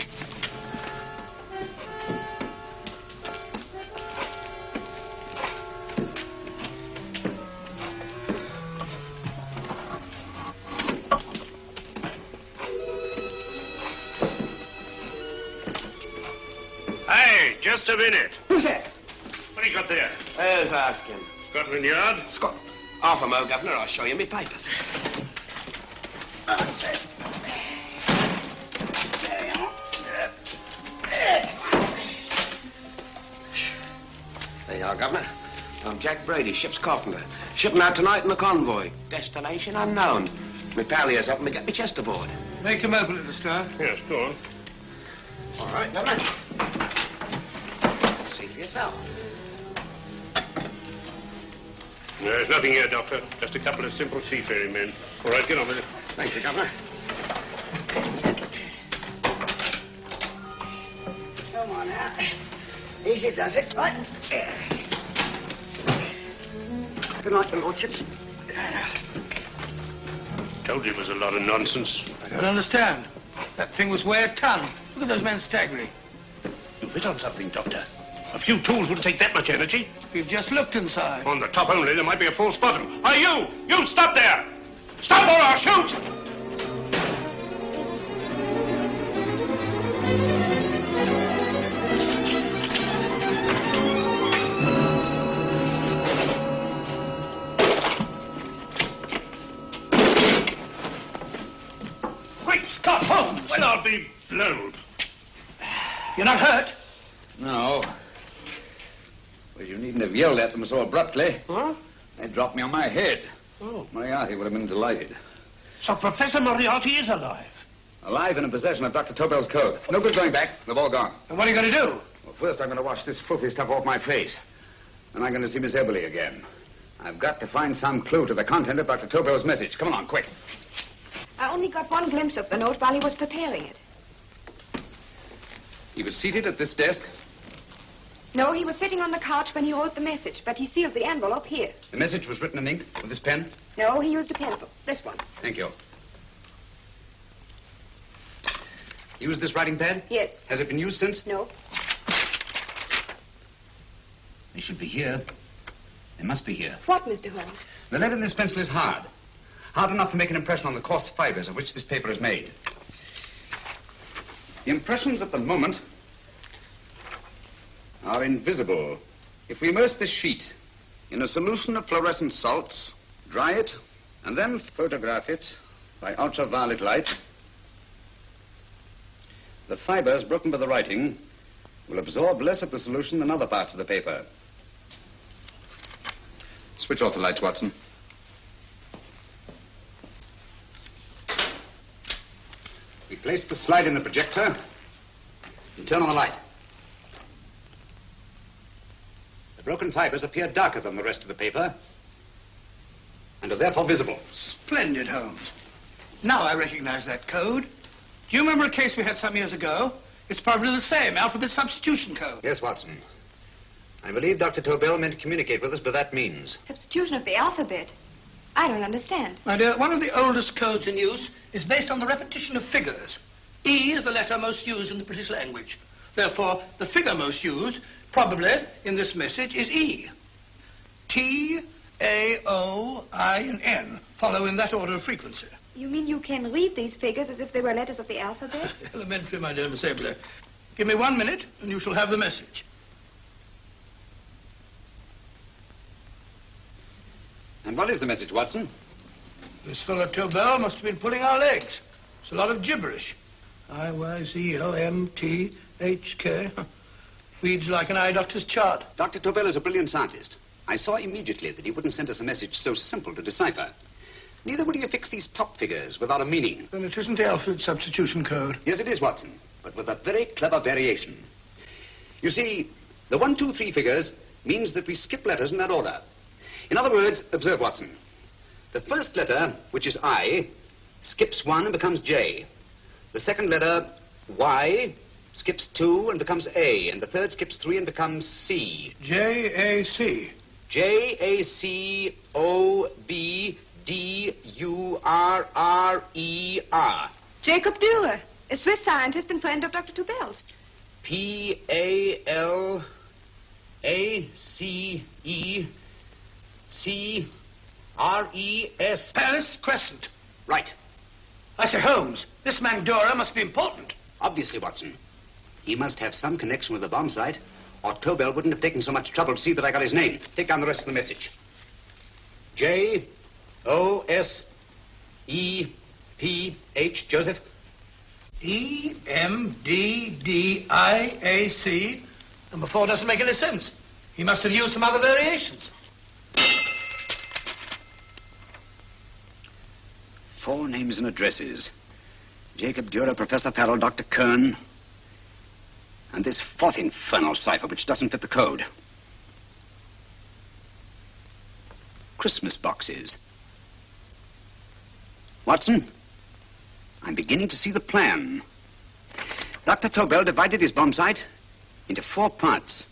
Speaker 13: Hey, just a minute.
Speaker 11: Who's that?
Speaker 13: What do you got there?
Speaker 11: Who's asking?
Speaker 13: Scotland Yard?
Speaker 11: Scotland. Half a mo, Governor. I'll show you my papers. There you are, Governor. I'm Jack Brady, ship's carpenter. Shipping out tonight in a convoy. Destination unknown. My pal here's helping me get my chest aboard.
Speaker 3: Make them open it, Mr.
Speaker 13: Yes, go on.
Speaker 11: All right, Governor. See for yourself.
Speaker 13: There's nothing here, Doctor. Just a couple of simple seafaring men. All right, get on with it.
Speaker 11: Thank you, Governor.
Speaker 16: Come on now. Easy does it, right? Good night, your lordships.
Speaker 13: Told you it was a lot of nonsense.
Speaker 3: I don't understand. That thing was way a ton. Look at those men staggering.
Speaker 13: You've hit on something, Doctor. A few tools wouldn't take that much energy.
Speaker 3: We've just looked inside.
Speaker 13: On the top only, there might be a false bottom. Hey, you! You, stop there! Stop or I'll shoot! Great Scott, Holmes! Well, I'll be blowed.
Speaker 3: You're not hurt?
Speaker 5: No. Well, you needn't have yelled at them so abruptly.
Speaker 13: Huh?
Speaker 5: They dropped me on my head.
Speaker 13: Oh.
Speaker 5: Moriarty would have been delighted.
Speaker 13: So Professor Moriarty is alive?
Speaker 5: Alive and in possession of Dr. Tobel's code. No good going back. They've all gone.
Speaker 3: And what are you going to do?
Speaker 5: Well, first I'm going to wash this filthy stuff off my face. Then I'm going to see Miss Eberly again. I've got to find some clue to the content of Dr. Tobel's message. Come along, quick.
Speaker 10: I only got one glimpse of the note while he was preparing it.
Speaker 5: He was seated at this desk.
Speaker 10: No, he was sitting on the couch when he wrote the message, but he sealed the envelope here.
Speaker 5: The message was written in ink with this pen?
Speaker 10: No, he used a pencil. This one.
Speaker 5: Thank you. Used this writing pad?
Speaker 10: Yes.
Speaker 5: Has it been used since?
Speaker 10: No.
Speaker 5: They should be here. They must be here.
Speaker 10: What, Mr. Holmes?
Speaker 5: The lead in this pencil is hard. Hard enough to make an impression on the coarse fibers of which this paper is made. The impressions at the moment are invisible. If we immerse this sheet in a solution of fluorescent salts, dry it, and then photograph it by ultraviolet light, the fibers broken by the writing will absorb less of the solution than other parts of the paper. Switch off the lights, Watson. We place the slide in the projector and turn on the light. The broken fibers appear darker than the rest of the paper and are therefore visible.
Speaker 3: Splendid, Holmes. Now I recognize that code. Do you remember a case we had some years ago? It's probably the same, alphabet substitution code.
Speaker 5: Yes, Watson. I believe Dr. Tobel meant to communicate with us by that means.
Speaker 10: Substitution of the alphabet. I don't understand.
Speaker 3: My dear, one of the oldest codes in use is based on the repetition of figures. E is the letter most used in the British language. Therefore, the figure most used, probably in this message, is E. T, A, O, I, and N follow in that order of frequency.
Speaker 10: You mean you can read these figures as if they were letters of the alphabet?
Speaker 3: Elementary, my dear Miss Eberly. Give me 1 minute, and you shall have the message.
Speaker 5: And what is the message, Watson?
Speaker 3: This fellow Tobel must have been pulling our legs. It's a lot of gibberish. I-Y-Z-L-M-T-H-K. Reads like an eye doctor's chart.
Speaker 5: Dr. Tobel is a brilliant scientist. I saw immediately that he wouldn't send us a message so simple to decipher. Neither would he affix these top figures without a meaning.
Speaker 3: Then it isn't the alphabet substitution code.
Speaker 5: Yes, it is, Watson, but with a very clever variation. You see, the 1, 2, 3 figures means that we skip letters in that order. In other words, observe, Watson. The first letter, which is I, skips 1 and becomes J. The second letter, Y, skips 2 and becomes A. And the third skips 3 and becomes C.
Speaker 3: J-A-C.
Speaker 5: J-A-C-O-B-D-U-R-R-E-R.
Speaker 10: Jacob Dürer, a Swiss scientist and friend of Dr. Tobel's.
Speaker 5: P-A-L-A-C-E-C-R-E-S.
Speaker 3: Paris Crescent.
Speaker 5: Right.
Speaker 3: I say, Holmes, this man Dürer must be important.
Speaker 5: Obviously, Watson. He must have some connection with the bomb site, or Tobel wouldn't have taken so much trouble to see that I got his name. Take down the rest of the message. J-O-S-E-P-H, Joseph.
Speaker 3: E-M-D-D-I-A-C. Number 4 doesn't make any sense. He must have used some other variations.
Speaker 5: 4 names and addresses. Jacob Dürer, Professor Farrell, Dr. Kern, and this 4th infernal cipher, which doesn't fit the code. Christmas boxes. Watson, I'm beginning to see the plan. Dr. Tobel divided his bomb site into 4 parts,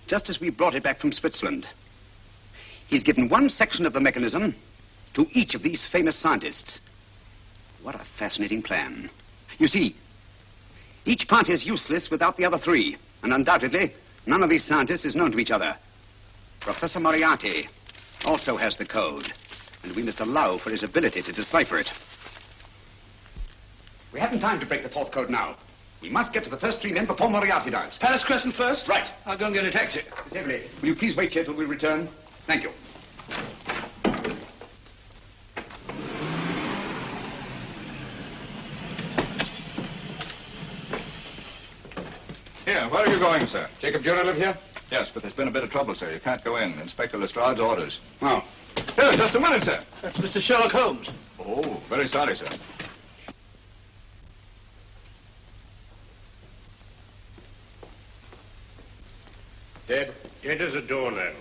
Speaker 5: just as we brought it back from Switzerland. He's given 1 section of the mechanism to each of these famous scientists. What a fascinating plan. You see, each part is useless without the other 3, and undoubtedly, none of these scientists is known to each other. Professor Moriarty also has the code, and we must allow for his ability to decipher it. We haven't time to break the 4th code now. We must get to the first 3 men before Moriarty does.
Speaker 3: Paris Crescent first?
Speaker 5: Right.
Speaker 3: I'll go and get a taxi.
Speaker 5: Miss Eberly, will you please wait here till we return? Thank you.
Speaker 17: Here, where are you going, sir?
Speaker 5: Jacob Dürer live here?
Speaker 17: Yes, but there's been a bit of trouble, sir. You can't go in. Inspector Lestrade's orders.
Speaker 5: Oh. Here, just a minute, sir.
Speaker 3: That's Mr. Sherlock Holmes.
Speaker 17: Oh, very sorry, sir.
Speaker 13: Dead? Dead as a doornail.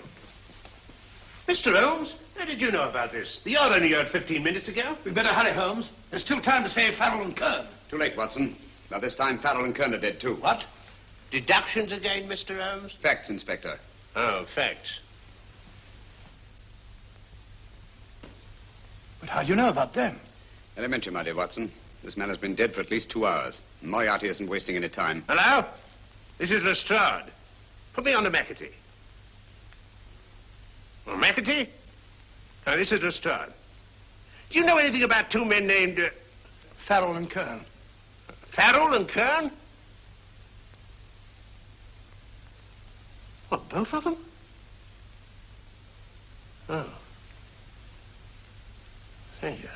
Speaker 13: Mr. Holmes, how did you know about this? The yacht only heard 15 minutes ago.
Speaker 3: We'd better hurry, Holmes. There's still time to save Farrell and Kern.
Speaker 6: Too late, Watson. By this time, Farrell and Kern are dead, too.
Speaker 13: What? Deductions again, Mr. Holmes?
Speaker 6: Facts, Inspector.
Speaker 13: Oh, facts.
Speaker 3: But how do you know about them?
Speaker 6: Elementary, my dear Watson. This man has been dead for at least 2 hours. Moriarty isn't wasting any time.
Speaker 13: Hello? This is Lestrade. Put me on to McAtee. Well, McAtee? Now, this is Lestrade. Do you know anything about 2 men named...
Speaker 3: Farrell and Kern.
Speaker 13: Farrell and Kern? What, both of them? Oh. Thank you.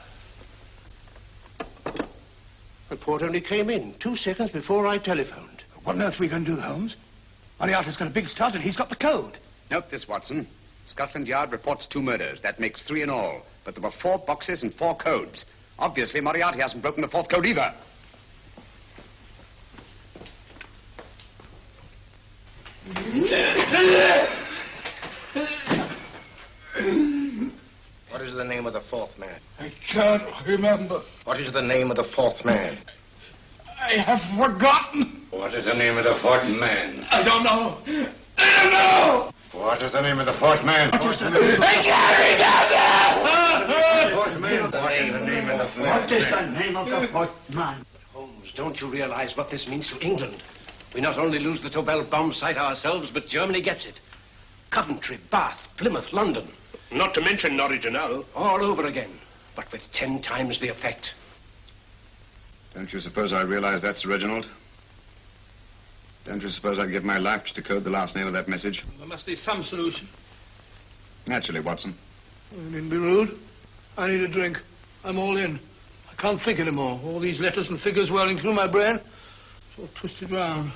Speaker 13: Report only came in 2 seconds before I telephoned.
Speaker 3: What on earth are we going to do, Holmes? Moriarty's got a big start and he's got the code.
Speaker 6: Note this, Watson. Scotland Yard reports 2 murders. That makes 3 in all. But there were 4 boxes and 4 codes. Obviously, Moriarty hasn't broken the 4th code either.
Speaker 1: What is the name of the 4th man?
Speaker 3: I can't remember.
Speaker 1: What is the name of the 4th man?
Speaker 3: I have forgotten.
Speaker 9: What is the name of the 4th man?
Speaker 3: I don't know. I don't know.
Speaker 9: What is the name of the 4th man?
Speaker 3: I can't remember.
Speaker 9: 4th man. What is the name of the 4th man?
Speaker 16: What is the name of the 4th man?
Speaker 13: Holmes, don't you realize what this means to England? We not only lose the Tobel bomb site ourselves, but Germany gets it. Coventry, Bath, Plymouth, London. Not to mention Norwich and Hull. All over again, but with 10 times the effect.
Speaker 5: Don't you suppose I realize that's Reginald? Don't you suppose I'd give my life to decode the last name of that message?
Speaker 3: There must be some solution.
Speaker 5: Naturally, Watson.
Speaker 3: I needn't be rude. I need a drink. I'm all in. I can't think anymore. All these letters and figures whirling through my brain. It's all twisted round.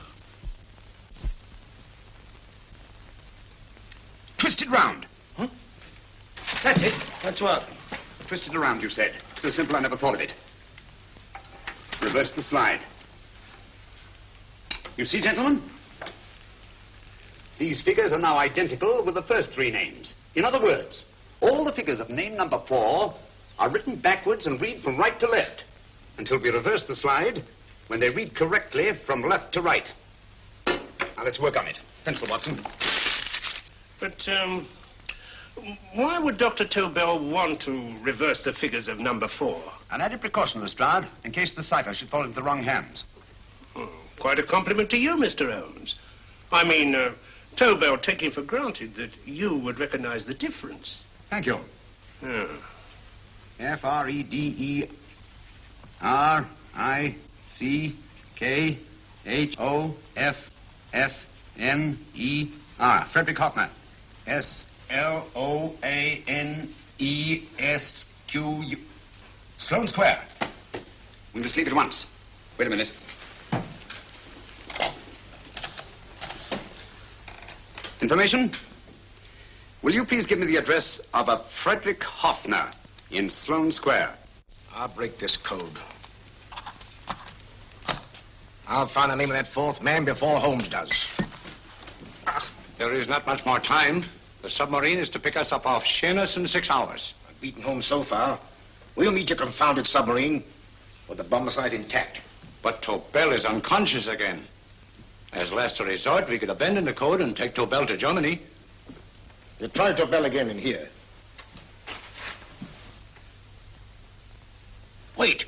Speaker 6: Twisted round.
Speaker 3: Huh?
Speaker 6: That's it.
Speaker 1: That's what?
Speaker 6: Twisted around, you said. So simple I never thought of it. Reverse the slide. You see, gentlemen? These figures are now identical with the first 3 names. In other words, all the figures of name number 4 are written backwards and read from right to left until we reverse the slide when they read correctly from left to right. Now, let's work on it. Pencil, Watson.
Speaker 13: But, why would Dr. Tobel want to reverse the figures of number 4?
Speaker 6: An added precaution, Lestrade, in case the cipher should fall into the wrong hands.
Speaker 13: Quite a compliment to you, Mr. Holmes. I mean, Tobel taking for granted that you would recognize the difference.
Speaker 6: Thank you. F-R-E-D-E-R-I-C-K-H-O-F-F-N-E-R. Frederick Hoffner. S-L-O-A-N-E-S-Q-U. Sloane Square. We must leave at once. Wait a minute. Information? Will you please give me the address of a Frederick Hoffner in Sloane Square?
Speaker 1: I'll break this code. I'll find the name of that 4th man before Holmes does.
Speaker 9: There is not much more time. The submarine is to pick us up off Sheerness in 6 hours.
Speaker 1: I've beaten Holmes so far. We'll meet your confounded submarine with the bomb site intact.
Speaker 9: But Tobel is unconscious again. As last resort, we could abandon the code and take Tobel to Germany.
Speaker 1: You try Tobel again in here. Wait.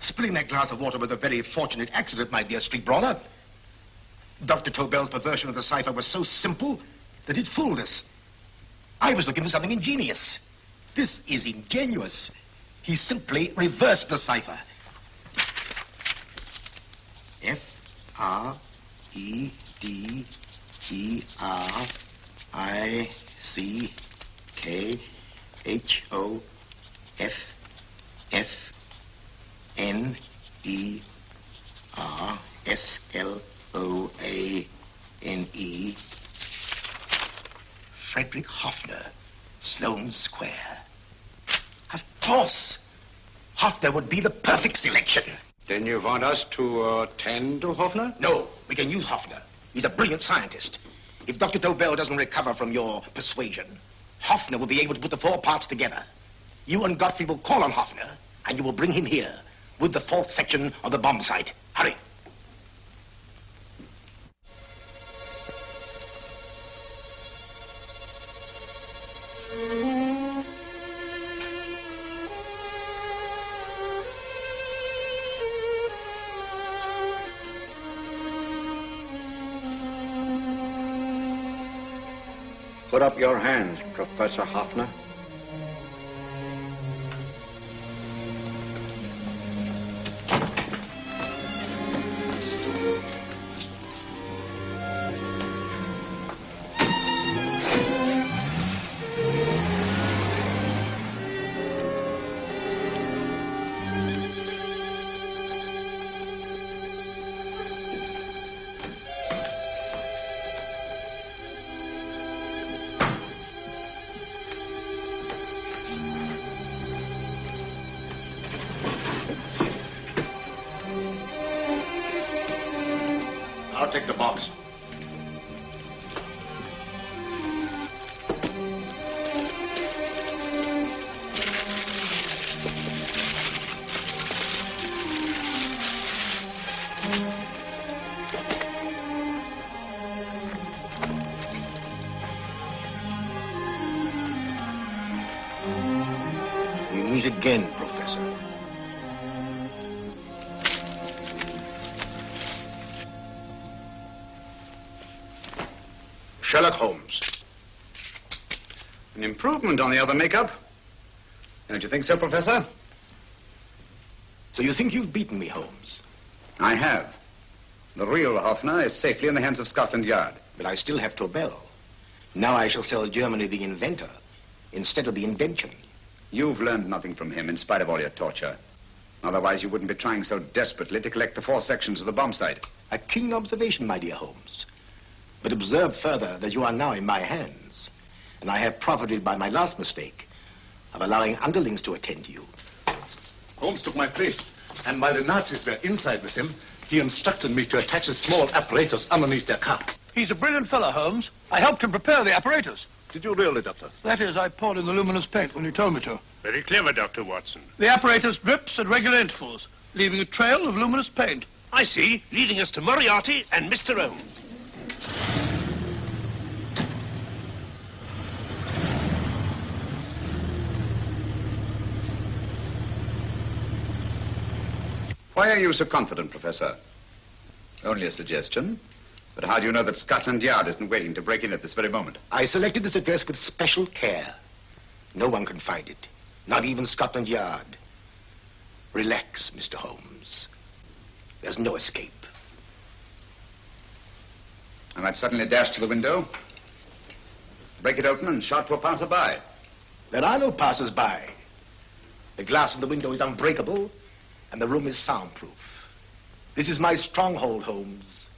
Speaker 1: Spilling that glass of water was a very fortunate accident, my dear street brawler. Dr. Tobel's perversion of the cipher was so simple that it fooled us. I was looking for something ingenious. This is ingenious. He simply reversed the cipher. F-R-E-D-E-R-I-C-K-H-O-F-F-N-E-R-S-L-O-A-N-E. Frederick Hoffner, Sloane Square. Of course. Hoffner would be the perfect selection.
Speaker 9: Then you want us to tend to Hoffner?
Speaker 1: No, we can use Hoffner. He's a brilliant scientist. If Dr. Tobel doesn't recover from your persuasion, Hoffner will be able to put the 4 parts together. You and Godfrey will call on Hoffner, and you will bring him here with the 4th section of the bomb site. Hurry.
Speaker 14: Put up your hands, Professor Hoffner.
Speaker 1: I'll take the box. We meet again, Professor. Sherlock Holmes.
Speaker 5: An improvement on the other makeup. Don't you think so, Professor?
Speaker 1: So you think you've beaten me, Holmes?
Speaker 5: I have. The real Hoffner is safely in the hands of Scotland Yard.
Speaker 1: But I still have Tobel. Now I shall sell Germany the inventor instead of the invention.
Speaker 5: You've learned nothing from him in spite of all your torture. Otherwise, you wouldn't be trying so desperately to collect the 4 sections of the bomb site.
Speaker 1: A keen observation, my dear Holmes. But observe further that you are now in my hands. And I have profited by my last mistake of allowing underlings to attend to you.
Speaker 18: Holmes took my place, and while the Nazis were inside with him, he instructed me to attach a small apparatus underneath their car.
Speaker 3: He's a brilliant fellow, Holmes. I helped him prepare the apparatus.
Speaker 18: Did you really, Doctor?
Speaker 3: That is, I poured in the luminous paint when you told me to.
Speaker 13: Very clever, Dr. Watson.
Speaker 3: The apparatus drips at regular intervals, leaving a trail of luminous paint.
Speaker 13: I see, leading us to Moriarty and Mr. Holmes.
Speaker 5: Why are you so confident, Professor? Only a suggestion. But how do you know that Scotland Yard isn't waiting to break in at this very moment?
Speaker 1: I selected this address with special care. No one can find it, not even Scotland Yard. Relax, Mr. Holmes. There's no escape.
Speaker 5: I might suddenly dash to the window, break it open, and shout to a passerby.
Speaker 1: There are no passers-by. The glass in the window is unbreakable, and the room is soundproof. This is my stronghold, Holmes,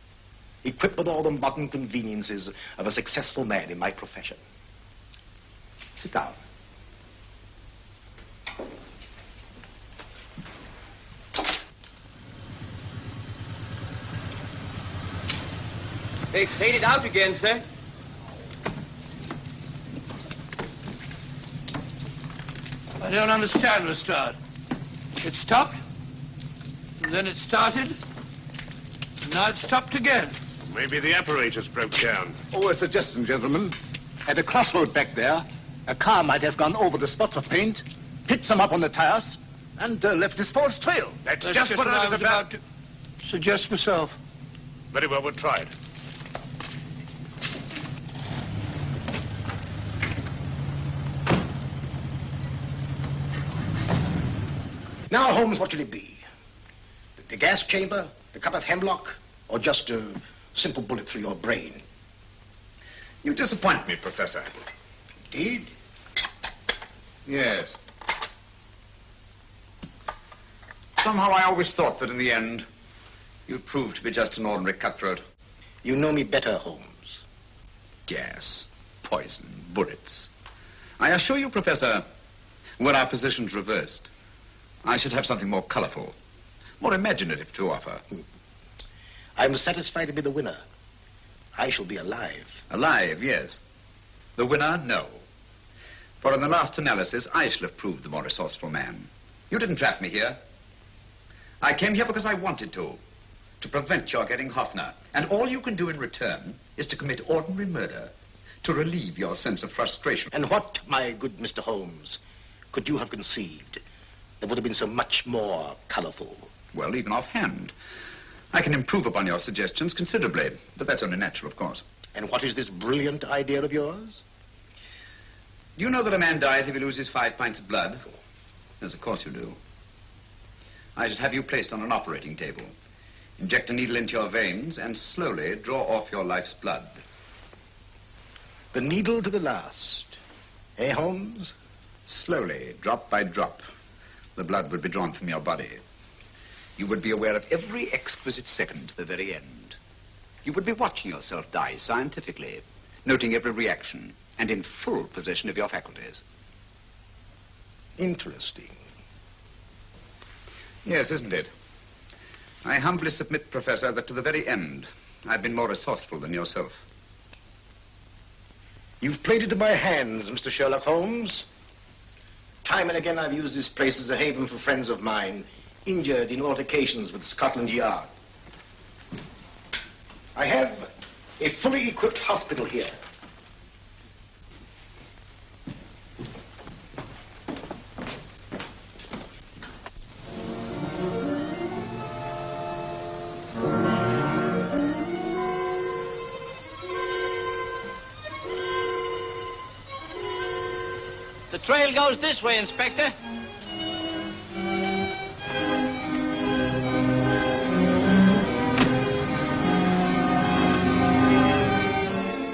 Speaker 1: equipped with all the modern conveniences of a successful man in my profession. Sit down.
Speaker 19: They've faded out again, sir.
Speaker 3: I don't understand, Lestrade. It stopped, and then it started, and now it stopped again.
Speaker 13: Maybe the apparatus broke down.
Speaker 18: Oh, a suggestion, gentlemen. At a crossroad back there, a car might have gone over the spots of paint, picked some up on the tires, and left this false trail.
Speaker 13: That's just what I was about
Speaker 3: to suggest myself.
Speaker 13: Very well, we'll try it.
Speaker 1: Now, Holmes, what should it be? The gas chamber, the cup of hemlock, or just a simple bullet through your brain?
Speaker 5: You disappoint me, Professor.
Speaker 1: Indeed?
Speaker 5: Yes. Somehow I always thought that in the end, you'd prove to be just an ordinary cutthroat.
Speaker 1: You know me better, Holmes.
Speaker 5: Gas, poison, bullets. I assure you, Professor, were our positions reversed, I should have something more colorful, more imaginative to offer.
Speaker 1: I'm satisfied to be the winner. I shall be alive.
Speaker 14: Alive, yes. The winner, no. For in the last analysis, I shall have proved the more resourceful man. You didn't trap me here. I came here because I wanted to prevent your getting Hoffner. And all you can do in return is to commit ordinary murder, to relieve your sense of frustration.
Speaker 1: And what, my good Mr. Holmes, could you have conceived that would have been so much more colorful?
Speaker 14: Well, even offhand, I can improve upon your suggestions considerably, but that's only natural, of course.
Speaker 1: And what is this brilliant idea of yours?
Speaker 14: Do you know that a man dies if he loses 5 pints of blood? Yes, of course you do. I should have you placed on an operating table. Inject a needle into your veins and slowly draw off your life's blood.
Speaker 1: The needle to the last. Eh, Holmes?
Speaker 14: Slowly, drop by drop, the blood would be drawn from your body. You would be aware of every exquisite second to the very end. You would be watching yourself die scientifically, noting every reaction, and in full possession of your faculties.
Speaker 1: Interesting.
Speaker 14: Yes, isn't it? I humbly submit, Professor, that to the very end, I've been more resourceful than yourself.
Speaker 1: You've played into my hands, Mr. Sherlock Holmes. Time and again I've used this place as a haven for friends of mine, injured in altercations with Scotland Yard. I have a fully equipped hospital here.
Speaker 11: The trail goes this way, Inspector.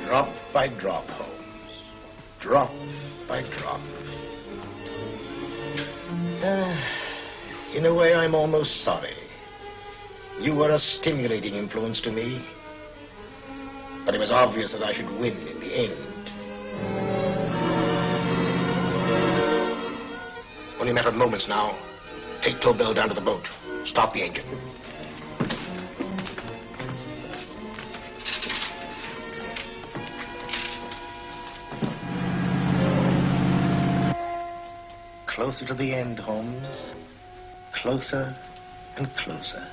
Speaker 1: Drop by drop, Holmes. Drop by drop. In a way, I'm almost sorry. You were a stimulating influence to me. But it was obvious that I should win in the end. Only a matter of moments now. Take Tobel down to the boat. Stop the engine. Closer to the end, Holmes. Closer and closer.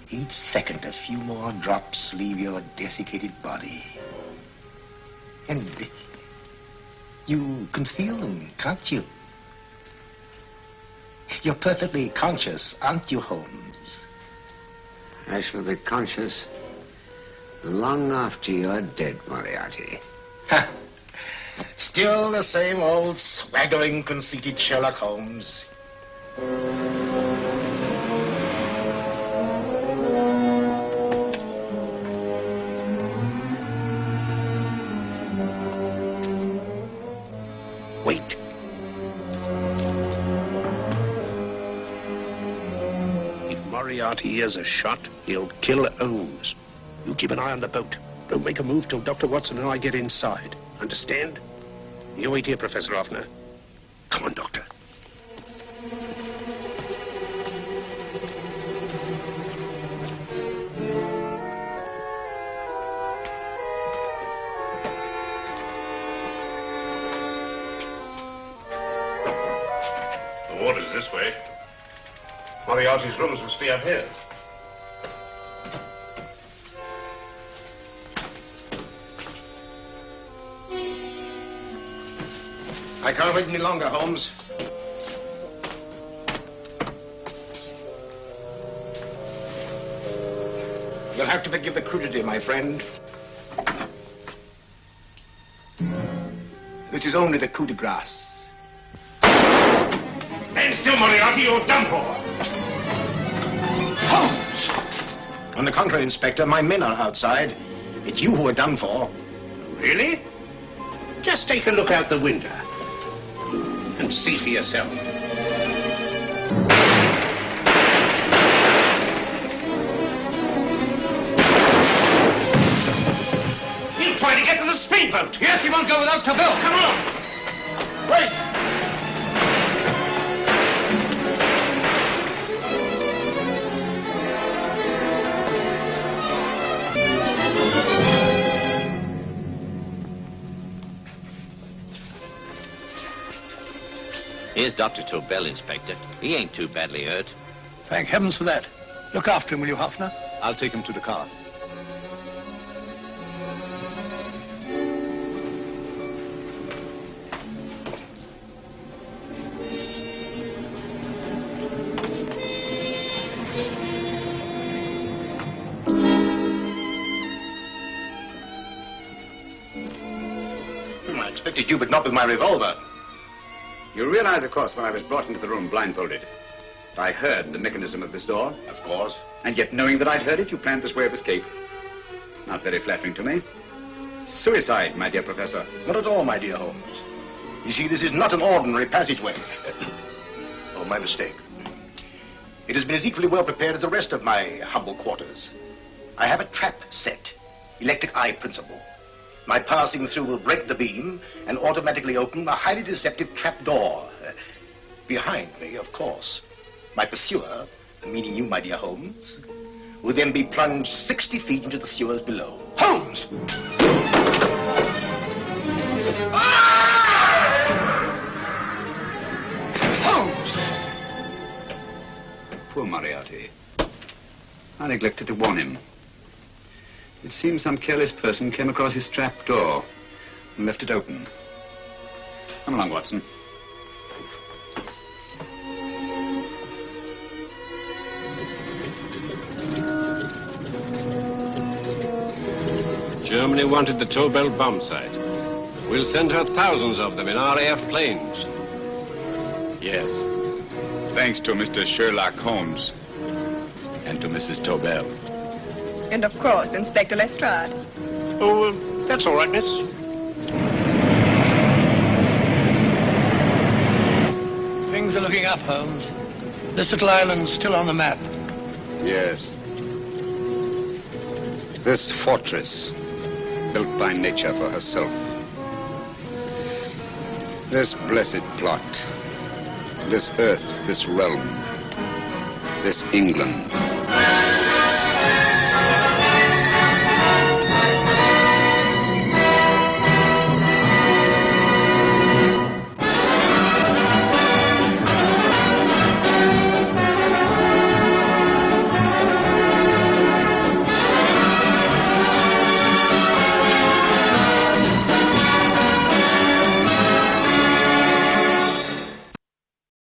Speaker 1: Each second, a few more drops leave your desiccated body. And you can feel them, can't you? You're perfectly conscious, aren't you, Holmes?
Speaker 2: I shall be conscious long after you're dead, Moriarty.
Speaker 1: Ha! Still the same old swaggering, conceited Sherlock Holmes. Wait.
Speaker 13: If Moriarty hears a shot, he'll kill Holmes. You keep an eye on the boat. Don't make a move till Dr. Watson and I get inside. Understand? You wait here, Professor Hoffner. Come on, Doctor.
Speaker 19: The water's this way. Moriarty's rooms must be up here.
Speaker 1: I can't wait any longer, Holmes. You'll have to forgive the crudity, my friend. This is only the coup de grace.
Speaker 19: Stand still, Moriarty, you're done for.
Speaker 1: Holmes! On the contrary, Inspector, my men are outside. It's you who are done for.
Speaker 13: Really? Just take a look out the window and see for yourself.
Speaker 19: He'll try to get to the speedboat.
Speaker 13: Yes, he won't go without Tobel. Come on.
Speaker 19: Wait.
Speaker 8: Here's Dr. Tobel, Inspector. He ain't too badly hurt.
Speaker 3: Thank heavens for that. Look after him, will you, Hoffner?
Speaker 18: I'll take him to the car.
Speaker 1: I expected you, but not with my revolver.
Speaker 5: You realize, of course, when I was brought into the room blindfolded, I heard the mechanism of this door.
Speaker 1: Of course.
Speaker 5: And yet, knowing that I'd heard it, you planned this way of escape. Not very flattering to me. Suicide, my dear Professor.
Speaker 1: Not at all, my dear Holmes. You see, this is not an ordinary passageway. Oh, my mistake. It has been as equally well prepared as the rest of my humble quarters. I have a trap set, electric eye principle. My passing through will break the beam and automatically open a highly deceptive trap door. Behind me, of course, my pursuer, meaning you, my dear Holmes, will then be plunged 60 feet into the sewers below. Holmes! Holmes!
Speaker 5: Poor Moriarty. I neglected to warn him. It seems some careless person came across his trap door and left it open. Come along, Watson.
Speaker 8: Germany wanted the Tobel bomb site. We'll send her thousands of them in RAF planes.
Speaker 5: Yes. Thanks to Mr. Sherlock Holmes and to Mrs. Tobel.
Speaker 20: And of course, Inspector Lestrade.
Speaker 13: Oh, that's all right, miss.
Speaker 3: Things are looking up, Holmes. This little island's still on the map.
Speaker 5: Yes. This fortress, built by nature for herself. This blessed plot. This earth, this realm. This England.